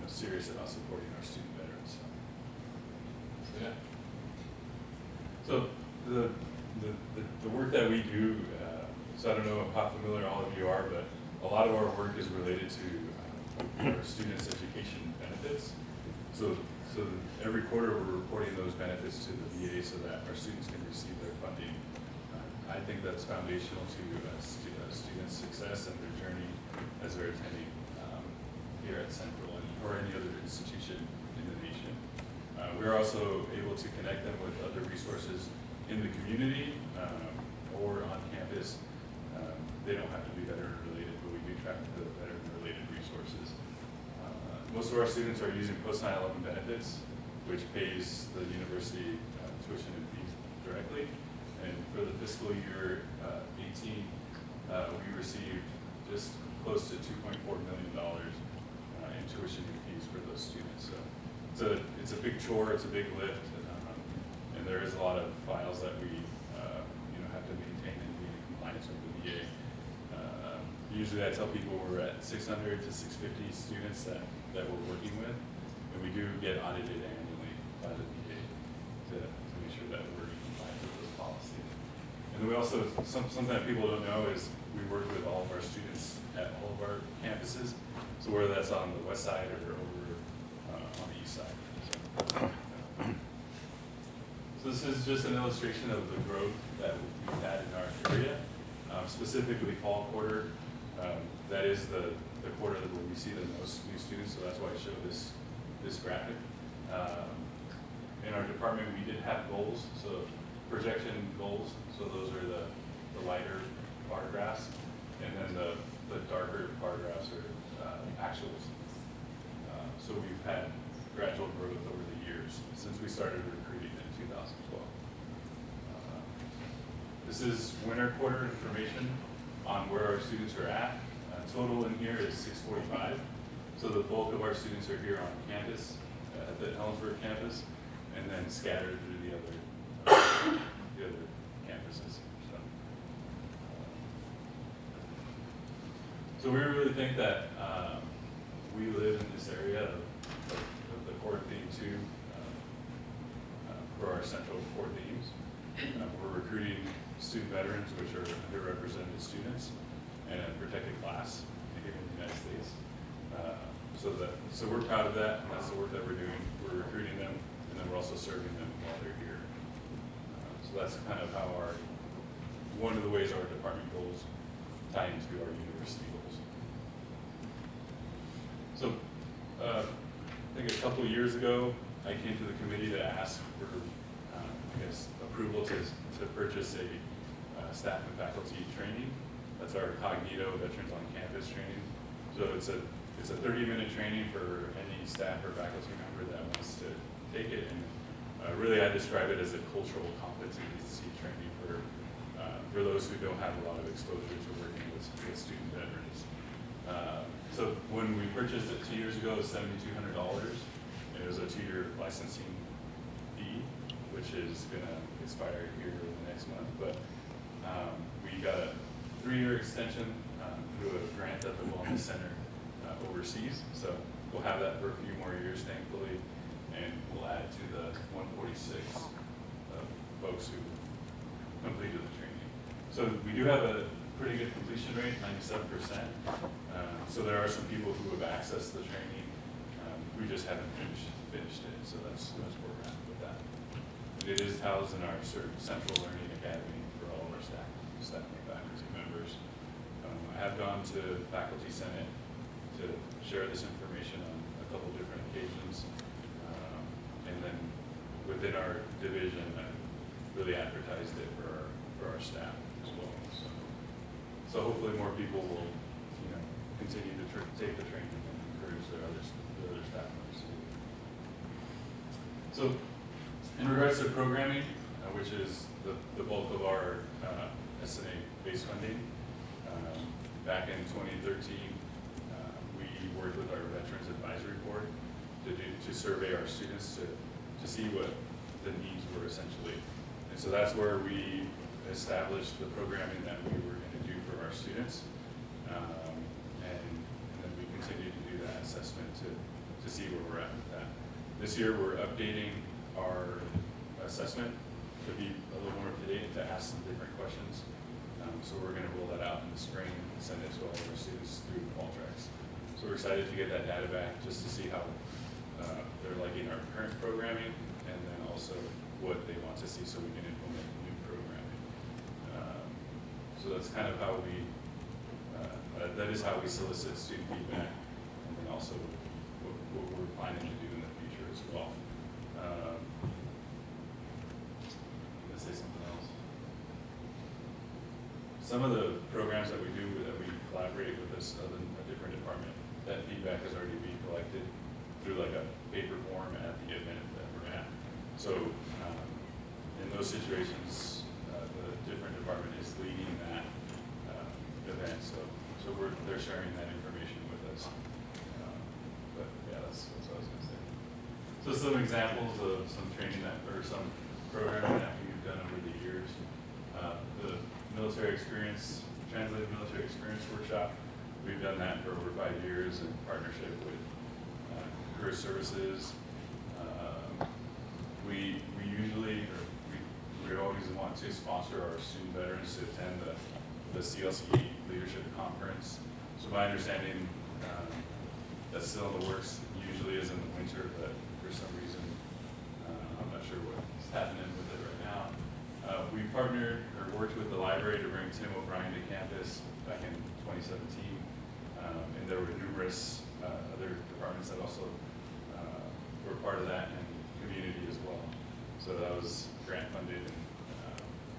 serious about supporting our student veterans. So yeah. So the work that we do, so I don't know how familiar all of you are, but a lot of our work is related to our students' education benefits. So every quarter we're reporting those benefits to the VA so that our students can receive their funding. I think that's foundational to student success and their journey as they're attending here at Central or any other institution in the nation. We're also able to connect them with other resources in the community or on campus. They don't have to be veteran related, but we do track the veteran related resources. Most of our students are using post 9/11 benefits, which pays the university tuition and fees directly. And for the fiscal year 18, we received just close to $2.4 million in tuition and fees for those students. So it's a big chore, it's a big lift, and there is a lot of files that we have to maintain and be in compliance with the VA. Usually I tell people we're at 600 to 650 students that we're working with, and we do get audited annually by the VA to make sure that we're in compliance with those policies. And then we also, something that people don't know is we work with all of our students at all of our campuses. So whether that's on the west side or over on the east side. So this is just an illustration of the growth that we've had in our area, specifically fall quarter. That is the quarter where we see the most new students, so that's why I show this graphic. In our department, we did have goals, so projection goals. So those are the lighter bar graphs, and then the darker bar graphs are actuals. So we've had gradual growth over the years since we started recruiting in 2012. This is winter quarter information on where our students are at. Total in here is 645. So the bulk of our students are here on campus, at the Ellensburg campus, and then scattered through the other campuses. So we really think that we live in this area of the core theme too, for our central core themes. We're recruiting student veterans, which are underrepresented students, and a protected class here in the United States. So we're proud of that, and that's the work that we're doing. We're recruiting them, and then we're also serving them while they're here. So that's kind of how one of the ways our department goals tie into our university goals. So, I think a couple of years ago, I came to the committee to ask for, I guess, approval to purchase a staff and faculty training. That's our Cognito Veterans on Campus training. So it's a 30-minute training for any staff or faculty member that wants to take it. And really, I describe it as a cultural competency training for those who don't have a lot of exposure to working with student veterans. So when we purchased it 2 years ago, it was $7,200, and it was a 2-year licensing fee, which is going to expire here in the next month. But we got a 3-year extension through a grant at the Wellness Center overseas. So we'll have that for a few more years, thankfully, and we'll add to the 146 folks who completed the training. So we do have a pretty good completion rate, 97%. So there are some people who have accessed the training. We just haven't finished it, so that's where we're at with that. And it is housed in our Central Learning Academy for all of our staff and faculty members. I have gone to Faculty Senate to share this information on a couple different occasions. And then within our division, I really advertised it for our staff as well. So hopefully more people will, continue to take the training and encourage their other staff members. So in regards to programming, which is the bulk of our S&A based funding, back in 2013, we worked with our Veterans Advisory Board to survey our students to see what the needs were essentially. And so that's where we established the programming that we were going to do for our students. And then we continue to do that assessment to see where we're at with that. This year we're updating our assessment to be a little more up to date, to ask some different questions. So we're going to roll that out in the spring and send it to all of our students through the fall tracks. So we're excited to get that data back just to see how they're liking our current programming, and then also what they want to see so we can implement new programming. So that's kind of how that is how we solicit student feedback, and then also what we're planning to do in the future as well. I'm going to say something else. Some of the programs that we do that we collaborate with a different department, that feedback has already been collected through like a paper form at the event that we're at. So in those situations, the different department is leading that event. So they're sharing that information with us. But yeah, that's what I was going to say. So some examples of some training some programming that we've done over the years. The Translated Military Experience Workshop. We've done that for over 5 years in partnership with Career Services. We always want to sponsor our student veterans to attend the CLC Leadership Conference. So my understanding, that's still in the works. Usually is in the winter, but for some reason, I'm not sure what's happening with it right now. We partnered or worked with the library to bring Tim O'Brien to campus back in 2017. And there were numerous other departments that also were part of that, and community as well. So that was grant funded, and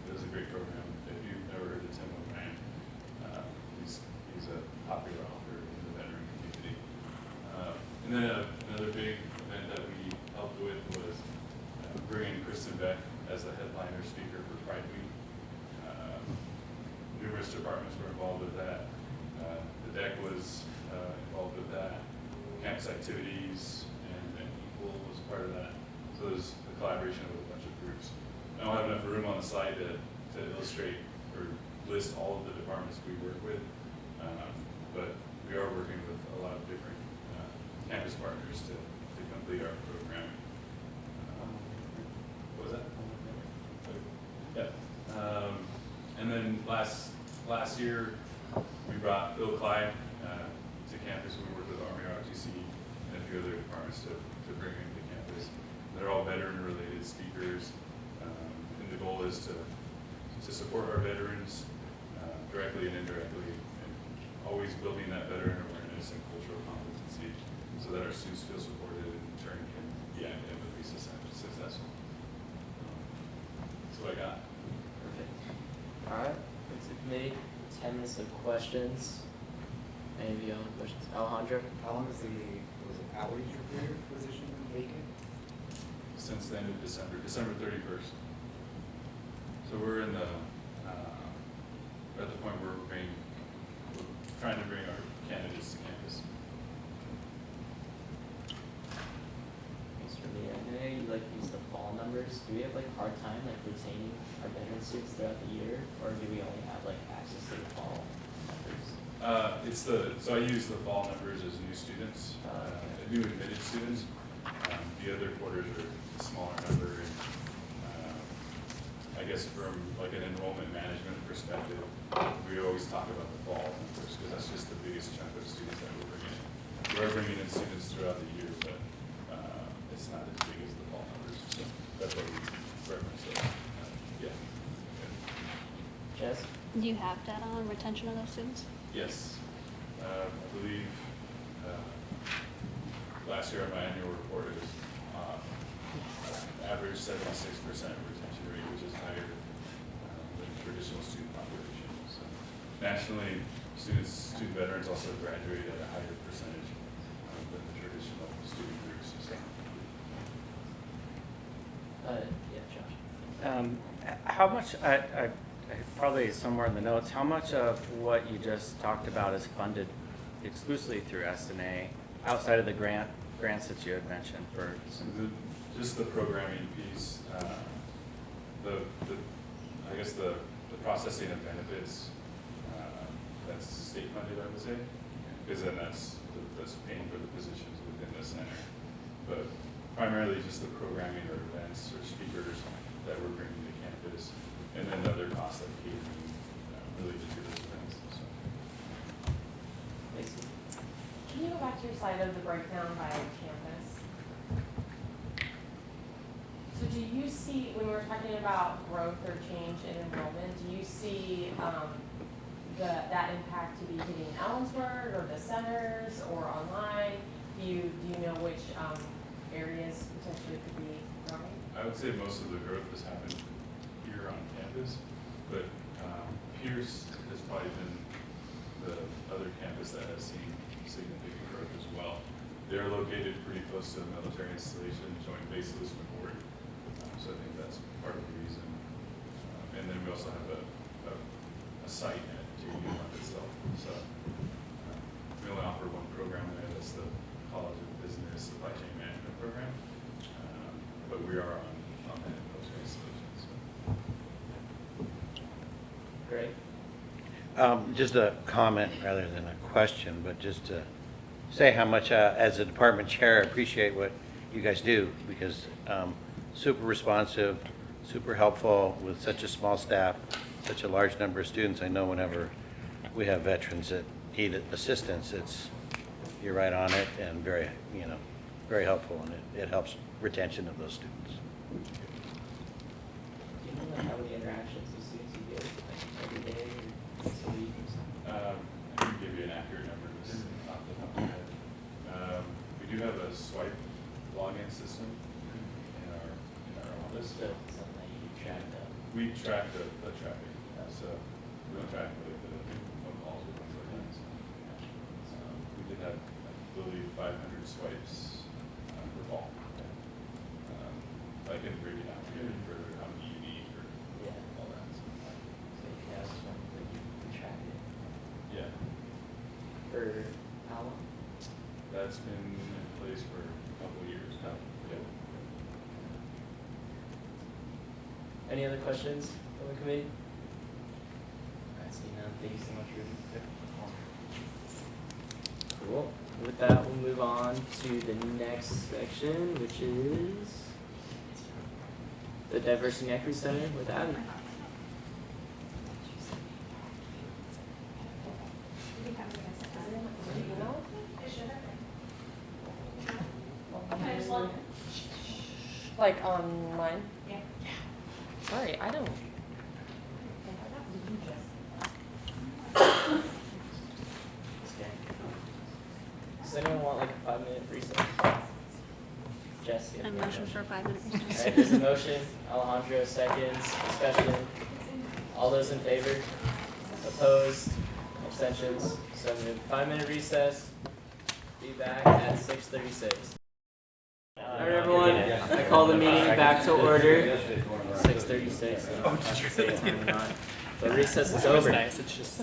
it was a great program. If you've never heard of Tim O'Brien, he's a popular author in the veteran community. And then another big event that we helped with was bringing Kristen Beck as the headliner speaker for Pride Week. Numerous departments were involved with that. The deck was involved with that. Campus activities and Equal was part of that. So there's a collaboration with a bunch of groups. I don't have enough room on the slide to illustrate or list all of the departments we work with, but we are working with a lot of different campus partners to complete our program. What was that? Yeah. And then last year, we brought Phil Clyde to campus. We worked with Army ROTC and a few other departments to bring him to campus. They're all veteran-related speakers, and the goal is to support our veterans, directly and indirectly, and always building that veteran awareness and cultural competency so that our students feel supported and in turn can be academically successful. That's what I got. Perfect. All right, thanks to the committee. 10 minutes of questions. Any of you have questions? Alejandro? How long is was it outreach recruiter position vacant? Since the end of December 31st. So we're in the, at the point where we're trying to bring our candidates to campus. Thanks for me. I know you like use the fall numbers. Do we have like hard time like retaining our veteran students throughout the year, or do we only have like access to the fall numbers? So I use the fall numbers as new students, new admitted students. The other quarters are a smaller number, and I guess from like an enrollment management perspective, we always talk about the fall numbers because that's just the biggest chunk of students that we're bringing in. We are bringing in students throughout the year, but it's not as big as the fall numbers. So that's what we reference. So, yeah. Jess? Do you have data on retention of those students? Yes. I believe last year on my annual report it was average 76% retention rate, which is higher than traditional student population. So nationally, student veterans also graduate at a higher percentage than the traditional student groups. So. Yeah, Josh. How much, I probably somewhere in the notes, how much of what you just talked about is funded exclusively through S&A outside of the grants that you had mentioned for some? Just the programming piece, I guess the processing of benefits, that's state funded, I would say, because then that's paying for the positions within the center. But primarily just the programming or events or speakers that we're bringing to campus, and then the other costs like catering related to those events. So. Thanks. Can you go back to your slide of the breakdown by campus? So do you see, when we're talking about growth or change in enrollment, do you see that impact to be hitting Ellensburg or the centers or online? Do you know which areas potentially could be growing? I would say most of the growth has happened here on campus, but Pierce has probably been the other campus that has seen significant growth as well. They're located pretty close to the military installation, Joint Base Lewis McChord, so I think that's part of the reason. And then we also have a site at CWU itself, so we only offer one program there, that's the College of Business Supply Chain Management program, but we are on that military installation. So. Great. Just a comment rather than a question, but just to say how much, as a department chair, I appreciate what you guys do, because super responsive, super helpful with such a small staff, such a large number of students. I know whenever we have veterans that need assistance, you're right on it and very, very helpful, and it helps retention of those students. Do you know like how many interactions with students you get like every day or once a week or something? I can give you an accurate number, just off the top of my head. We do have a swipe login system in our office. So something that you track of. We track the traffic, so we don't track the phone calls or things like that. So, we did have, I believe, 500 swipes for fall. I can break it down here further, how many you need or Yeah. all that. So, So yeah, I was just wondering if you track it. yeah, For how long? that's been in place for a couple of years now. Yeah. Any other questions from the committee? Alright, seeing none, thank you so much, Ruben. Cool. With that, we'll move on to the next section, which is the Diversity and Equity Center with Abby. Like online? Yeah. Sorry, I don't. for a 5-minute recess. Alright, there's a motion, Alejandro seconds, discussion. All those in favor? Opposed? Abstentions? So moved. 5-minute recess. Be back at 6:36. Alright everyone, I call the meeting back to order. 6:36. Oh, did you say time? The recess is over. Nice, it's just.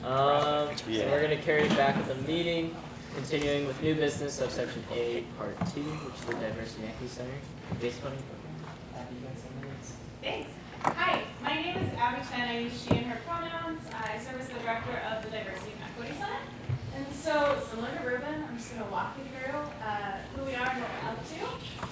So we're gonna carry back the meeting, continuing with new business, subsection A, part 2, which is the Diversity and Equity Center. Base funding program. Abby, you got some minutes? Thanks. Hi, my name is Abby Chen. I use she and her pronouns. I serve as the director of the Diversity and Equity Center. And so, similar to Ruben, I'm just going to walk you through who we are and what we're up to.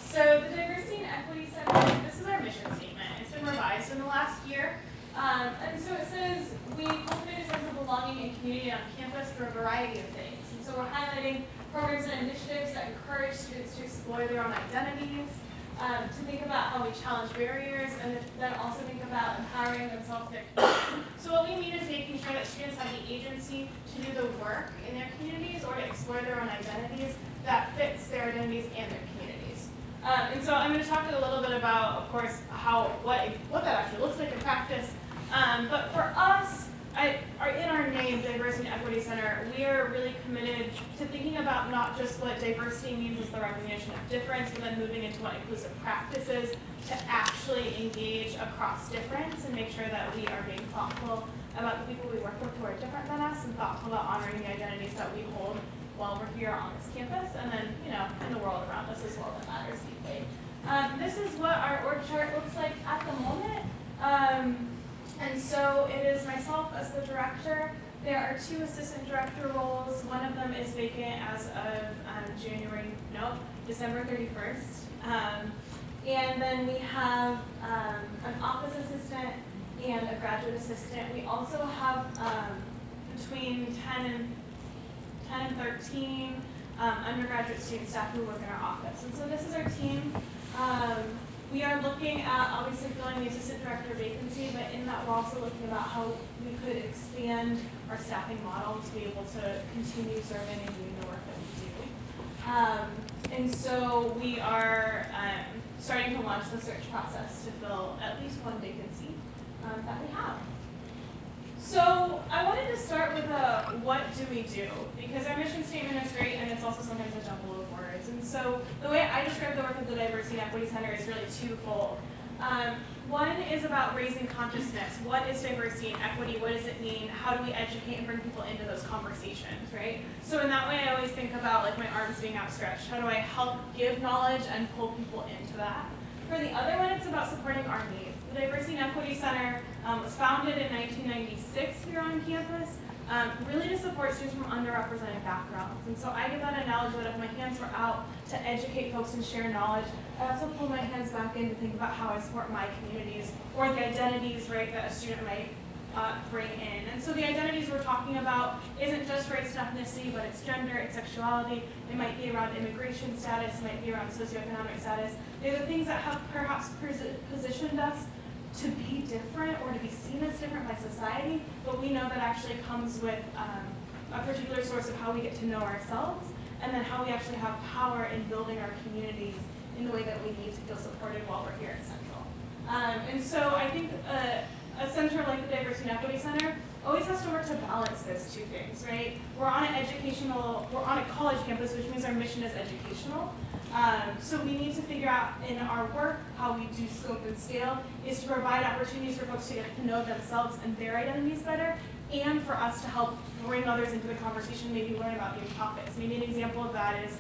So, the Diversity and Equity Center, this is our mission statement. It's been revised in the last year. And so it says, we cultivate a sense of belonging and community on campus through a variety of things. And so we're highlighting programs and initiatives that encourage students to explore their own identities, to think about how we challenge barriers, and then also think about empowering themselves and their communities. So what we mean is making sure that students have the agency to do the work in their communities or to explore their own identities that fits their identities and their communities. And so I'm going to talk a little bit about, of course, what that actually looks like in practice. But for us, in our name, Diversity and Equity Center, we are really committed to thinking about not just what diversity means as the recognition of difference, but then moving into what inclusive practices to actually engage across difference and make sure that we are being thoughtful about the people we work with who are different than us and thoughtful about honoring the identities that we hold while we're here on this campus and then, in the world around us as well that matters deeply. This is what our org chart looks like at the moment. And so it is myself as the director. There are 2 assistant director roles. One of them is vacant as of December 31st. And then we have an office assistant and a graduate assistant. We also have between 10 and 13 undergraduate student staff who work in our office. And so this is our team. We are looking at obviously filling the assistant director vacancy, but in that we're also looking about how we could expand our staffing model to be able to continue serving and doing the work that we do. And so we are starting to launch the search process to fill at least one vacancy that we have. So I wanted to start with what do we do? Because our mission statement is great and it's also sometimes a jumble of words. And so the way I describe the work of the Diversity and Equity Center is really twofold. One is about raising consciousness. What is diversity and equity? What does it mean? How do we educate and bring people into those conversations, right? So in that way, I always think about like my arms being outstretched. How do I help give knowledge and pull people into that? For the other one, it's about supporting our needs. The Diversity and Equity Center was founded in 1996 here on campus, really to support students from underrepresented backgrounds. And so I give that analogy that if my hands were out to educate folks and share knowledge, I also pull my hands back in to think about how I support my communities or the identities, right, that a student might bring in. And so the identities we're talking about isn't just race and ethnicity, but it's gender, it's sexuality. It might be around immigration status, it might be around socioeconomic status. They're the things that have perhaps positioned us to be different or to be seen as different by society, but we know that actually comes with a particular source of how we get to know ourselves and then how we actually have power in building our communities in the way that we need to feel supported while we're here at Central. And so I think a center like the Diversity and Equity Center always has to work to balance those 2 things, right? We're on a college campus, which means our mission is educational. So we need to figure out in our work how we do scope and scale is to provide opportunities for folks to get to know themselves and their identities better, and for us to help bring others into the conversation, maybe learn about new topics. Maybe an example of that is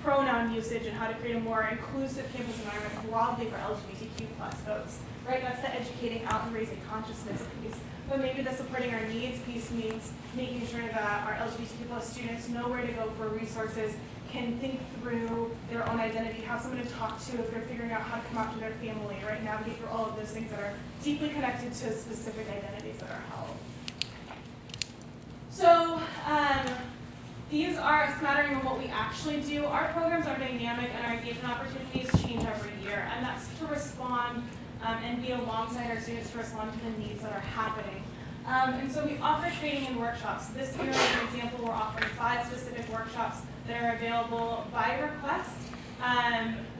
pronoun usage and how to create a more inclusive campus environment broadly for LGBTQ+ folks, right? That's the educating out and raising consciousness piece. But maybe the supporting our needs piece means making sure that our LGBTQ+ students know where to go for resources, can think through their own identity, have someone to talk to if they're figuring out how to come out to their family, right? Navigate through all of those things that are deeply connected to specific identities that are held. So these are a smattering of what we actually do. Our programs are dynamic and our engagement opportunities change every year, and that's to respond and be alongside our students to respond to the needs that are happening. And so we offer training and workshops. This year, as an example, we're offering 5 specific workshops that are available by request.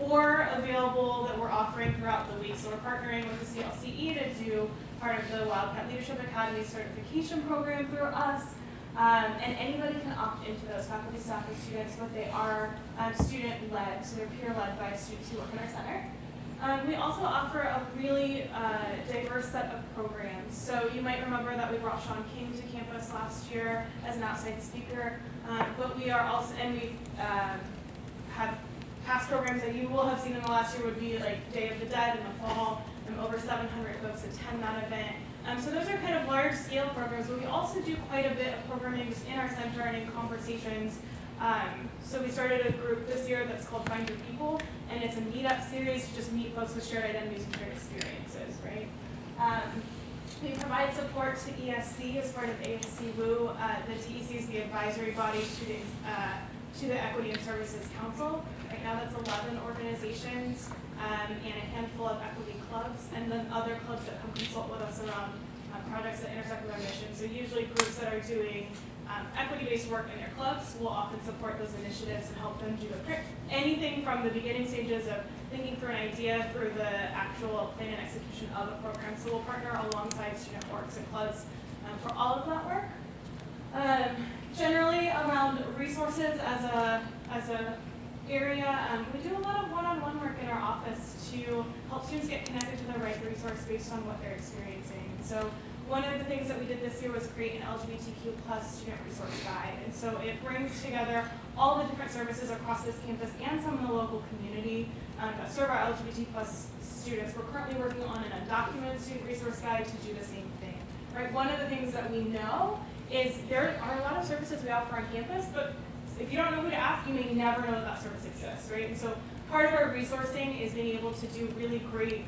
or available that we're offering throughout the week. So we're partnering with the CLCE to do part of the Wildcat Leadership Academy certification program through us. And anybody can opt into those, faculty, staff, and students, but they are student-led, so they're peer-led by students who work in our center. We also offer a really diverse set of programs. So you might remember that we brought Sean King to campus last year as an outside speaker, but we are also, and we have past programs that you will have seen in the last year would be like Day of the Dead in the fall, and over 700 folks attend that event. So those are kind of large scale programs, but we also do quite a bit of programming just in our center and in conversations. So we started a group this year that's called Find Your People, and it's a meetup series to just meet folks with shared identities and shared experiences, right? We provide support to ESC as part of CWU. The TEC is the advisory body to the Equity and Services Council. Right now that's 11 organizations and a handful of equity clubs, and then other clubs that come consult with us around projects that intersect with our mission. So usually groups that are doing equity-based work in their clubs will often support those initiatives and help them do anything from the beginning stages of thinking through an idea through the actual plan and execution of a program. So we'll partner alongside student orgs and clubs for all of that work. Generally around resources as a area, we do a lot of one-on-one work in our office to help students get connected to the right resource based on what they're experiencing. So one of the things that we did this year was create an LGBTQ+ student resource guide. And so it brings together all the different services across this campus and some of the local community that serve our LGBT+ students. We're currently working on an undocumented student resource guide to do the same thing. Right? One of the things that we know is there are a lot of services we offer on campus, but if you don't know who to ask, you may never know that service exists, right? And so part of our resourcing is being able to do really great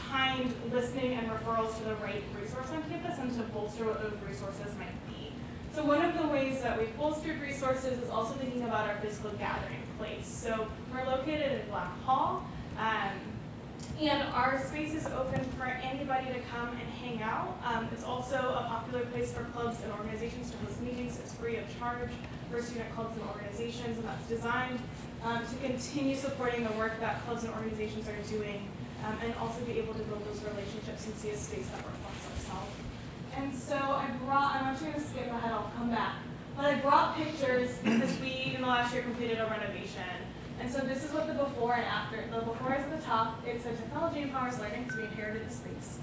kind listening and referrals to the right resource on campus and to bolster what those resources might be. So one of the ways that we've bolstered resources is also thinking about our physical gathering place. So we're located in Black Hall, and our space is open for anybody to come and hang out. It's also a popular place for clubs and organizations to host meetings. It's free of charge for student clubs and organizations, and that's designed to continue supporting the work that clubs and organizations are doing, and also be able to build those relationships and see a space that reflects ourselves. And so I'm actually going to skip ahead, I'll come back. But I brought pictures because we, in the last year, completed a renovation. And so this is what the before and after, the before is at the top. It says technology empowers learning because we inherited the space.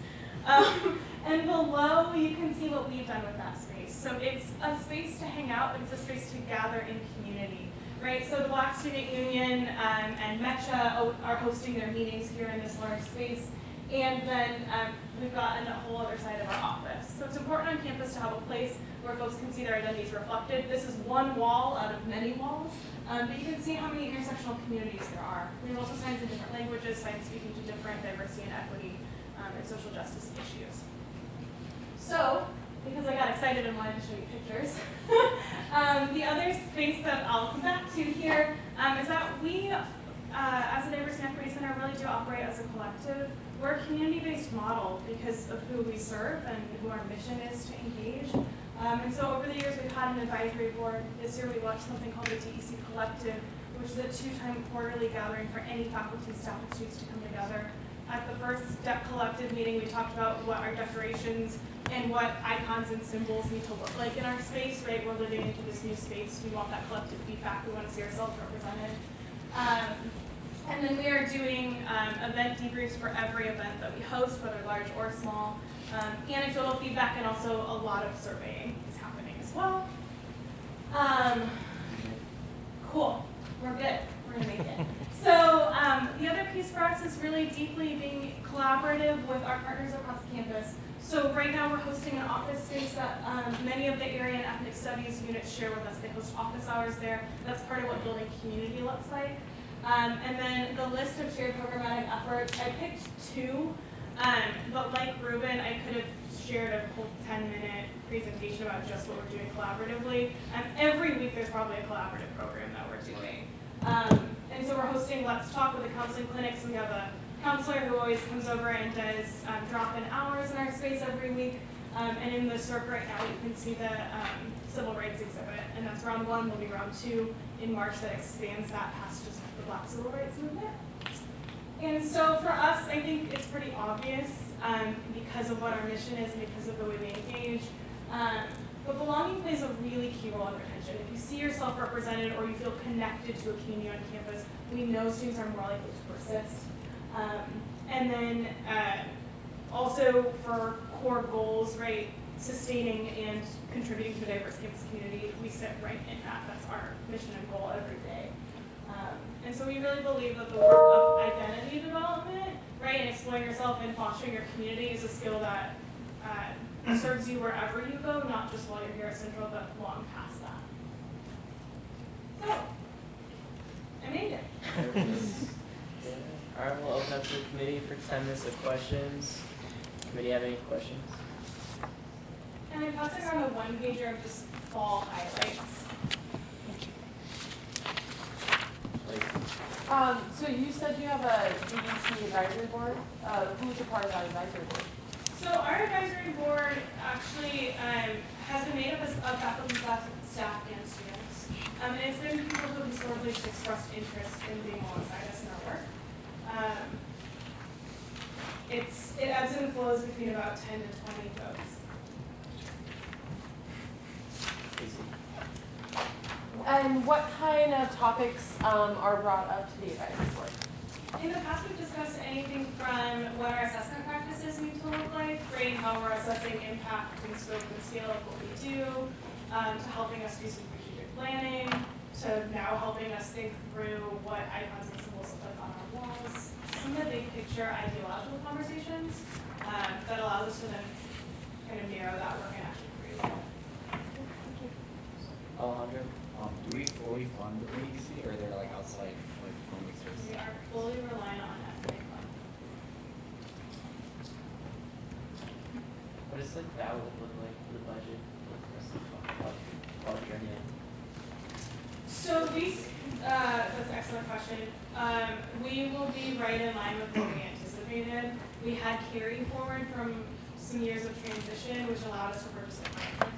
And below, you can see what we've done with that space. So it's a space to hang out, but it's a space to gather in community. Right, so the Black Student Union and MECHA are hosting their meetings here in this large space, and then we've got a whole other side of our office. So it's important on campus to have a place where folks can see their identities reflected. This is one wall out of many walls, but you can see how many intersectional communities there are. We have also signs in different languages, signs speaking to different diversity and equity and social justice issues. So, because I got excited and wanted to show you pictures. The other space that I'll come back to here is that we, as a Diversity and Equity Center, really do operate as a collective. We're a community-based model because of who we serve and who our mission is to engage. And so over the years, we've had an advisory board. This year, we launched something called the TEC Collective, which is a 2-time quarterly gathering for any faculty, staff, and students to come together. At the first DEC Collective meeting, we talked about what our decorations and what icons and symbols need to look like in our space, right? We're living into this new space. We want that collective feedback. We want to see ourselves represented. And then we are doing event debriefs for every event that we host, whether large or small. Anecdotal feedback and also a lot of surveying is happening as well. Cool. We're good. We're going to make it. So the other piece for us is really deeply being collaborative with our partners across campus. So right now we're hosting an office space that many of the area and ethnic studies units share with us. They host office hours there. That's part of what building community looks like. And then the list of shared programmatic efforts, I picked 2, but like Ruben, I could have shared a whole 10-minute presentation about just what we're doing collaboratively. Every week there's probably a collaborative program that we're doing. And so we're hosting Let's Talk with the counseling clinic. So we have a counselor who always comes over and does drop-in hours in our space every week. And in this work right now, you can see the civil rights exhibit, and that's round one. There'll be round two in March that expands that past just the Black civil rights movement. And so for us, I think it's pretty obvious because of what our mission is and because of the way we engage. But belonging plays a really key role in retention. If you see yourself represented or you feel connected to a community on campus, we know students are more likely to persist. And then also for core goals, right, sustaining and contributing to a diverse campus community, we sit right in that. That's our mission and goal every day. And so we really believe that the work of identity development, right, and exploring yourself and fostering your community is a skill that serves you wherever you go, not just while you're here at Central, but long past that. So, I made it. All right, we'll open up to the committee for 10 minutes of questions. Committee have any questions? And I'm passing around a one-pager of just fall highlights. So you said you have a DEC advisory board. Who's a part of that advisory board? So our advisory board actually has been made up of faculty, staff, and students. And it's been people who have historically expressed interest in being alongside us in our work. It ebbs and flows between about 10 to 20 folks. And what kind of topics are brought up to the advisory board? In the past, we've discussed anything from what our assessment practices need to look like, right, how we're assessing impact and scope and scale of what we do, to helping us do some strategic planning, to now helping us think through what icons and symbols look like on our walls. Some of the big picture ideological conversations that allows us to then kind of narrow that work and actually create it. Alejandro? Do we fully fund the DEC, or they're like outside like funding sources? We are fully reliant on S&A fund. What does like that would look like for the budget for the rest of the budget? So that's an excellent question. We will be right in line with what we anticipated. We had carry forward from some years of transition, which allowed us to purchase the furniture.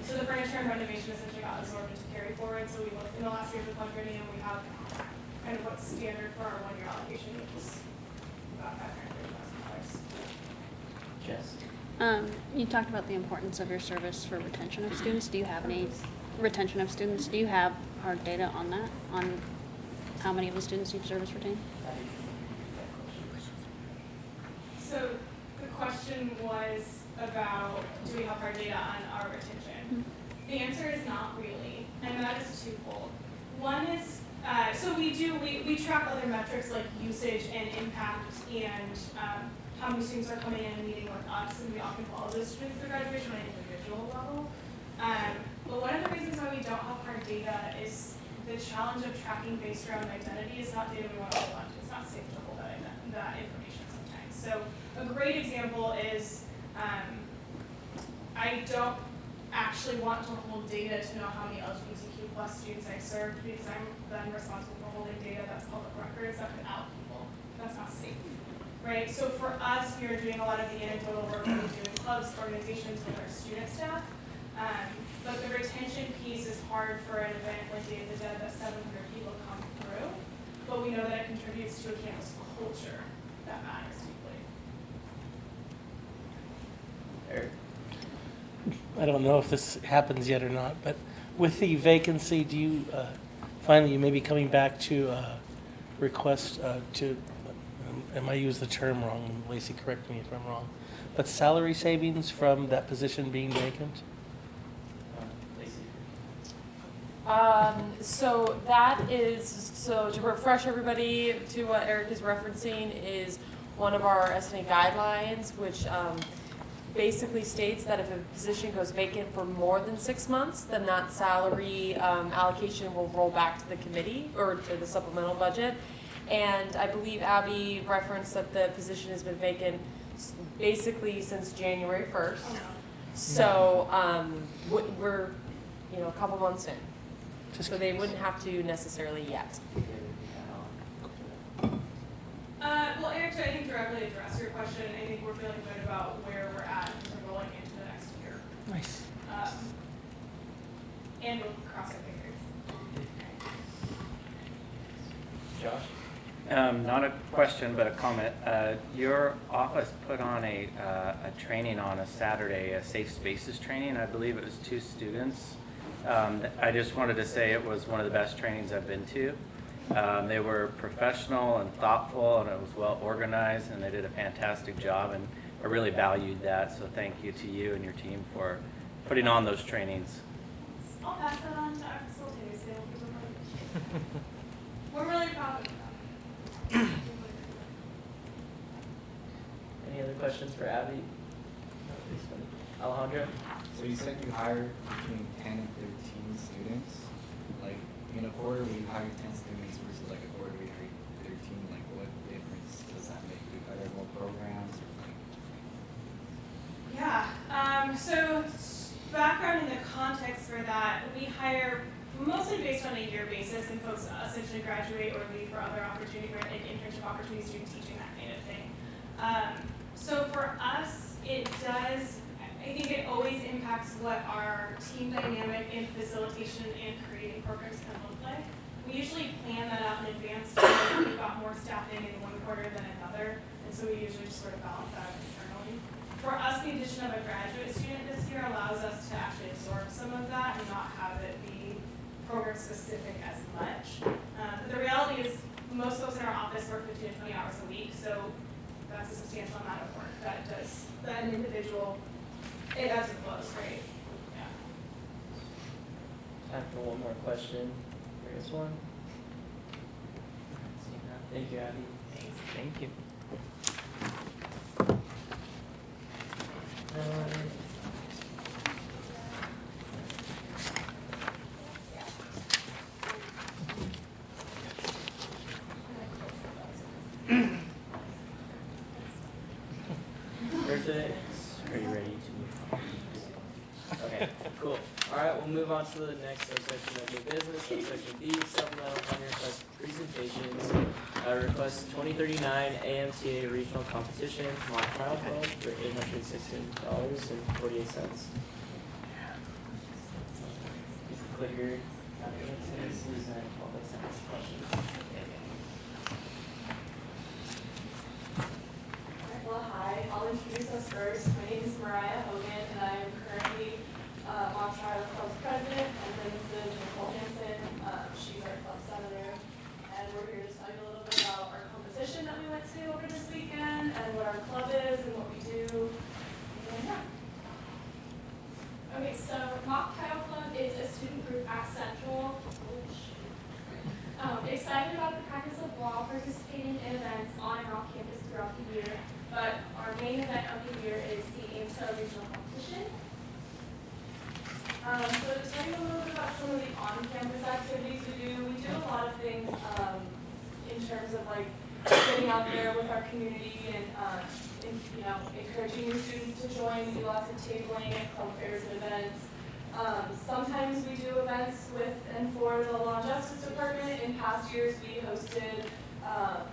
So the furniture and renovation essentially got absorbed into carry forward. So we looked in the last year of the fund ready, and we have kind of what's standard for our 1-year allocation, which is about $530,000. Jess? You talked about the importance of your service for retention of students. Do you have any retention of students? Do you have hard data on that, on how many of the students you've service retained? So the question was about, do we have hard data on our retention? The answer is not really, and that is twofold. One is, so we track other metrics like usage and impact and how many students are coming in and meeting with us, and we often follow those students through graduation on an individual level. But one of the reasons why we don't have hard data is the challenge of tracking based around identity is not data we want to hold on to. It's not safe to hold that information sometimes. So a great example is I don't actually want to hold data to know how many LGBTQ plus students I served because I'm then responsible for holding data that's public records that could out people. That's not safe, right? So for us, we are doing a lot of the anecdotal work that we do in clubs, organizations, with our student staff. But the retention piece is hard for an event like Day of the Dead that 700 people come through. But we know that it contributes to a campus culture that matters deeply. Eric? I don't know if this happens yet or not, but with the vacancy, do you find that you may be coming back to request to, I might use the term wrong, Lacey, correct me if I'm wrong, but salary savings from that position being vacant? So that is, so to refresh everybody to what Eric is referencing is one of our S&A guidelines, which basically states that if a position goes vacant for more than 6 months, then that salary allocation will roll back to the committee or to the supplemental budget. And I believe Abby referenced that the position has been vacant basically since January 1st. So we're, a couple months in. So they wouldn't have to necessarily yet. Well, Eric, to I think directly address your question, I think we're feeling good about where we're at in terms of Nice. And we'll cross our fingers. Josh? Not a question, but a comment. Your office put on a training on a Saturday, a safe spaces training. I believe it was 2 students. I just wanted to say it was one of the best trainings I've been to. They were professional and thoughtful, and it was well organized, and they did a fantastic job, and I really valued that. So thank you to you and your team for putting on those trainings. I'll pass that on to our facilitators. They will give them a We're really proud of them. Any other questions for Abby? Alejandro? So you said you hired between 10 and 13 students. Like, in a quarter, we hired 10 students versus like a quarter, we hired 13. Like, what difference does that make? Do you hire more programs or like? Yeah, so background in the context for that, we hire mostly based on a year basis, and folks essentially graduate or leave for other opportunities, or like internship opportunities, student teaching, that kind of thing. So for us, it does, I think it always impacts what our team dynamic in facilitation and creating programs can look like. We usually plan that out in advance to know that we've got more staffing in one quarter than another, and so we usually just sort of balance that out internally. For us, the addition of a graduate student this year allows us to actually absorb some of that and not have it be program specific as much. But the reality is most folks in our office work 15 to 20 hours a week, so that's a substantial amount of work that an individual, it ebbs and flows, right? Yeah. Time for one more question. There's one. Thank you, Abby. Thanks. Thank you. Thursday, are you ready to move on? Okay, cool. All right, we'll move on to the next subsection of new business, subsection B, supplemental funding request presentations. Request 2039 AMTA regional competition mock trial club for $816.48. Click your applicants and public science questions. Well, hi. I'll introduce us first. My name is Mariah Hogan, and I am currently Mock Trial Club's president, and then this is Nicole Hansen. She's our club senator, and we're here to tell you a little bit about our competition that we went to over this weekend, and what our club is, and what we do. And yeah. Okay, so Mock Trial Club is a student group at Central. Excited about the practice of law, participating in events on and off campus throughout the year, but our main event of the year is the AMTA regional competition. So to tell you a little bit about some of the on-campus activities we do a lot of things in terms of like getting out there with our community and encouraging new students to join. We do lots of tabling and club fairs and events. Sometimes we do events with and for the Law and Justice Department. In past years, we hosted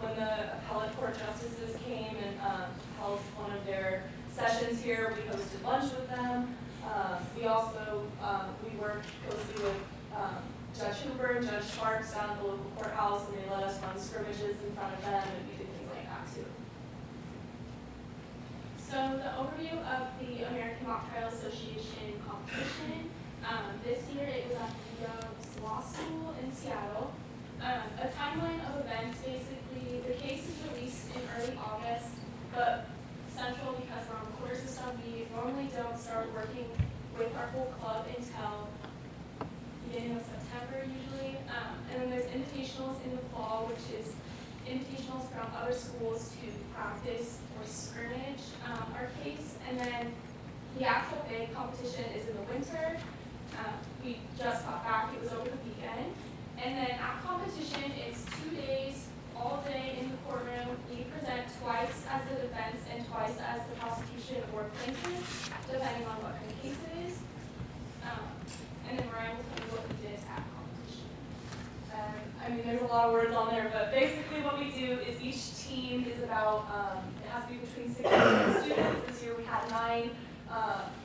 when the appellate court justices came and held one of their sessions here. We hosted lunch with them. We also we worked closely with Judge Hooper and Judge Sparks down at the local courthouse, and they let us run scrimmages in front of them, and we did things like that too. So the overview of the American Mock Trial Association competition. This year it was at the Law School in Seattle. A timeline of events, basically, the case is released in early August, but Central, because we're on the quarter system, we normally don't start working with our whole club until beginning of September usually. And then there's invitationals in the fall, which is invitationals from other schools to practice or scrimmage our case. And then the actual big competition is in the winter. We just got back, it was over the weekend. And then at competition, it's 2 days, all day in the courtroom. We present twice as the defense and twice as the prosecution or plaintiff, depending on what kind of case it is. And then Mariah will tell you what we did at competition. I mean, there's a lot of words on there, but basically what we do is each team is about, it has to be between 6 and 8 students. This year we had 9.